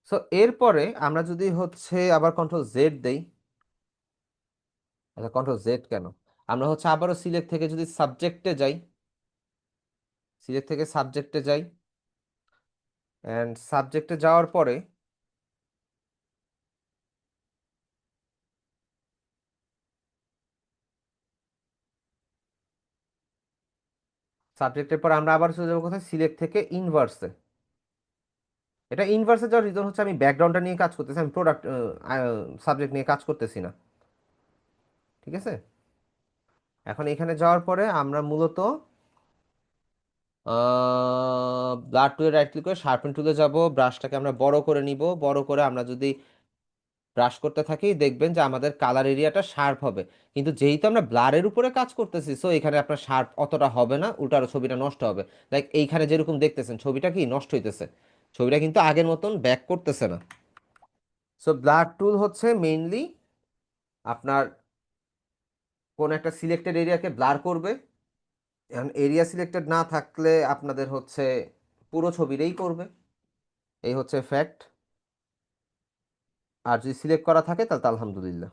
সো এরপরে আমরা যদি হচ্ছে আবার কন্ট্রোল জেড দেই, আচ্ছা কন্ট্রোল জেড কেন, আমরা হচ্ছে আবারও সিলেক্ট থেকে যদি সাবজেক্টে যাই, সিলেক্ট থেকে সাবজেক্টে যাই, অ্যান্ড সাবজেক্টে যাওয়ার পরে সাবজেক্টের পর আমরা আবার চলে যাবো কোথায়, সিলেক্ট থেকে ইনভার্সে। এটা ইনভার্সে যাওয়ার রিজন হচ্ছে আমি ব্যাকগ্রাউন্ডটা নিয়ে কাজ করতেছি, আমি প্রোডাক্ট সাবজেক্ট নিয়ে কাজ করতেছি না, ঠিক আছে। এখন এখানে যাওয়ার পরে আমরা মূলত ব্লাড টুলে রাইট ক্লিক করে শার্পেন টুলে যাব, ব্রাশটাকে আমরা বড় করে নিব। বড় করে আমরা যদি ব্রাশ করতে থাকি, দেখবেন যে আমাদের কালার এরিয়াটা শার্প হবে। কিন্তু যেহেতু আমরা ব্লারের উপরে কাজ করতেছি, সো এখানে আপনার শার্প অতটা হবে না, উল্টা আরো ছবিটা নষ্ট হবে। লাইক এইখানে যেরকম দেখতেছেন ছবিটা কি নষ্ট হইতেছে, ছবিটা কিন্তু আগের মতন ব্যাক করতেছে না। সো ব্লার টুল হচ্ছে মেইনলি আপনার কোন একটা সিলেক্টেড এরিয়াকে ব্লার করবে। এখন এরিয়া সিলেক্টেড না থাকলে আপনাদের হচ্ছে পুরো ছবিটাই করবে, এই হচ্ছে ফ্যাক্ট। আর যদি সিলেক্ট করা থাকে তাহলে তো আলহামদুলিল্লাহ,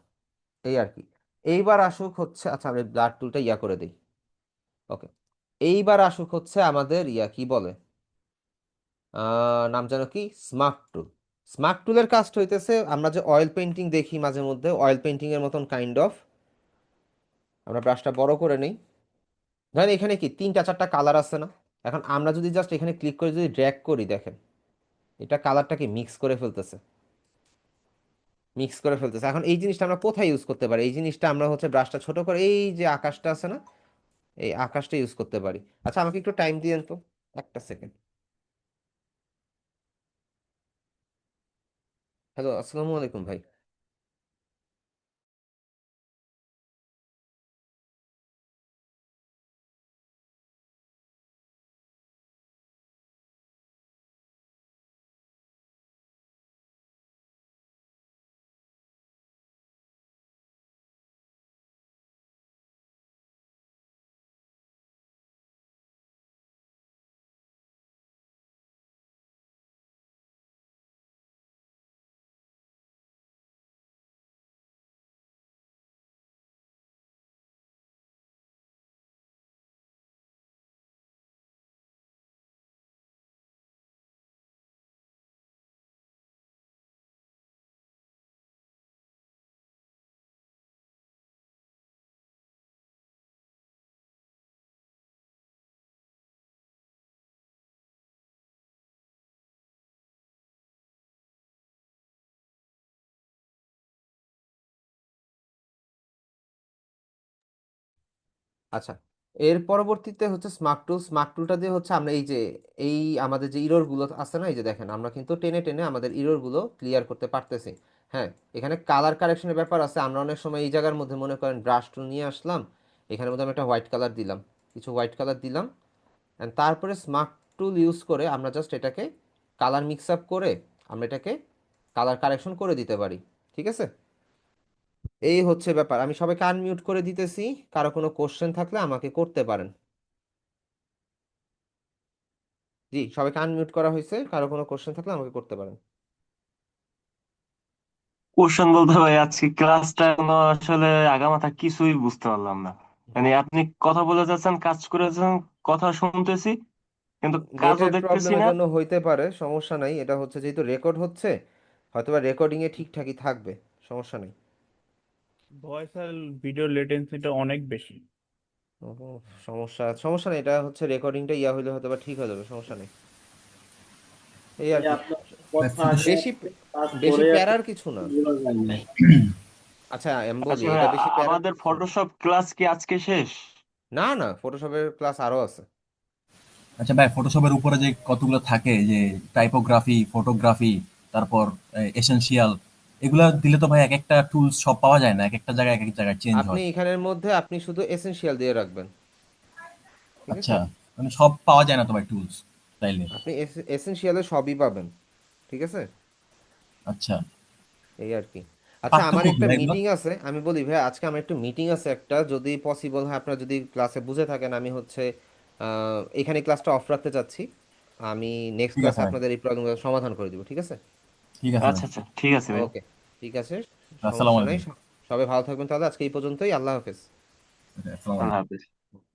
এই আর কি। এইবার আসুক হচ্ছে, আচ্ছা আমি ব্লার টুলটা ইয়া করে দিই, ওকে। এইবার আসুক হচ্ছে আমাদের ইয়া কি বলে, নাম যেন কি, স্মার্ট টুল। স্মার্ট টুলের কাজটা হইতেছে, আমরা যে অয়েল পেন্টিং দেখি মাঝে মধ্যে, অয়েল পেন্টিং এর মতন কাইন্ড অফ। আমরা ব্রাশটা বড় করে নিই, ধরেন এখানে কি 3-4টা কালার আছে না। এখন আমরা যদি জাস্ট এখানে ক্লিক করে যদি ড্র্যাগ করি, দেখেন এটা কালারটাকে মিক্স করে ফেলতেছে, মিক্স করে ফেলতেছে। এখন এই জিনিসটা আমরা কোথায় ইউজ করতে পারি, এই জিনিসটা আমরা হচ্ছে ব্রাশটা ছোট করে এই যে আকাশটা আছে না, এই আকাশটা ইউজ করতে পারি। আচ্ছা আমাকে একটু টাইম দিয়েন তো, একটা সেকেন্ড। হ্যালো, আসসালামু আলাইকুম ভাই। আচ্ছা, এর পরবর্তীতে হচ্ছে স্মার্ট টুল। স্মার্ট টুলটা দিয়ে হচ্ছে আমরা এই যে এই আমাদের যে ইরর গুলো আছে না, এই যে দেখেন আমরা কিন্তু টেনে টেনে আমাদের ইরর গুলো ক্লিয়ার করতে পারতেছি। হ্যাঁ, এখানে কালার কারেকশনের ব্যাপার আছে। আমরা অনেক সময় এই জায়গার মধ্যে মনে করেন ব্রাশ টুল নিয়ে আসলাম, এখানের মধ্যে আমি একটা হোয়াইট কালার দিলাম, কিছু হোয়াইট কালার দিলাম, অ্যান্ড তারপরে স্মার্ট টুল ইউজ করে আমরা জাস্ট এটাকে কালার মিক্স আপ করে আমরা এটাকে কালার কারেকশন করে দিতে পারি, ঠিক আছে। এই হচ্ছে ব্যাপার। আমি সবাইকে আনমিউট করে দিতেছি, কারো কোনো কোশ্চেন থাকলে আমাকে করতে পারেন। জি, সবাইকে আনমিউট করা হয়েছে, কারো কোনো কোশ্চেন থাকলে আমাকে করতে পারেন। কোশ্চেন বলতে ভাই আজকে ক্লাসটা কোনো আসলে আগামাথা কিছুই বুঝতে পারলাম না। মানে আপনি কথা বলে যাচ্ছেন, কাজ করে যাচ্ছেন, কথা শুনতেছি কিন্তু কাজও নেটের দেখতেছি প্রবলেমের না। জন্য হইতে পারে, সমস্যা নাই। এটা হচ্ছে যেহেতু রেকর্ড হচ্ছে, হয়তোবা রেকর্ডিং এ ঠিকঠাকই থাকবে, সমস্যা নেই। ভয়েস আর ভিডিও লেটেন্সিটা অনেক বেশি। ওহো, সমস্যা নেই, এটা হচ্ছে রেকর্ডিংটা ইয়া হইলে হয়তোবা ঠিক হয়ে যাবে, সমস্যা নেই, এই আর এই কি। আপনার কথা আসে বেশি কাজ বেশি করে প্যারার কিছু না। বোঝা যায় না। আচ্ছা আমি বলি, আচ্ছা ভাই, এটা বেশি প্যারার আমাদের কিছু না। ফটোশপ ক্লাস কি আজকে শেষ? না না, ফটোশপের ক্লাস আরো আছে। আচ্ছা ভাই, ফটোশপের উপরে যে কতগুলো থাকে, যে টাইপোগ্রাফি, ফটোগ্রাফি, তারপর এসেনশিয়াল, এগুলা দিলে তো ভাই এক একটা টুলস সব পাওয়া যায় না, এক একটা জায়গায় এক এক জায়গায় চেঞ্জ আপনি হয়। এখানের মধ্যে আপনি শুধু এসেনশিয়াল দিয়ে রাখবেন, ঠিক আছে? আচ্ছা, মানে সব পাওয়া যায় না তো ভাই টুলস তাইলে? আপনি এসেনশিয়ালে সবই পাবেন, ঠিক আছে? আচ্ছা, এই আর কি। আচ্ছা, আমার পার্থক্য কি একটা ভাই এগুলো? মিটিং আছে, আমি বলি ভাই, আজকে আমার একটা মিটিং আছে একটা, যদি পসিবল হয় আপনারা যদি ক্লাসে বুঝে থাকেন, আমি হচ্ছে এখানে ক্লাসটা অফ রাখতে চাচ্ছি। আমি নেক্সট ঠিক আছে ক্লাসে ভাই, আপনাদের এই প্রবলেমগুলো সমাধান করে দিব, ঠিক আছে? ঠিক আছে ভাই। আচ্ছা আচ্ছা, ঠিক আছে ভাই। ওকে, ঠিক আছে, আসসালামু সমস্যা নাই। আলাইকুম। সবাই ভালো থাকবেন তাহলে, আজকে এই পর্যন্তই। আল্লাহ হাফেজ। আসসালামু আল্লাহ আলাইকুম। হাফেজ।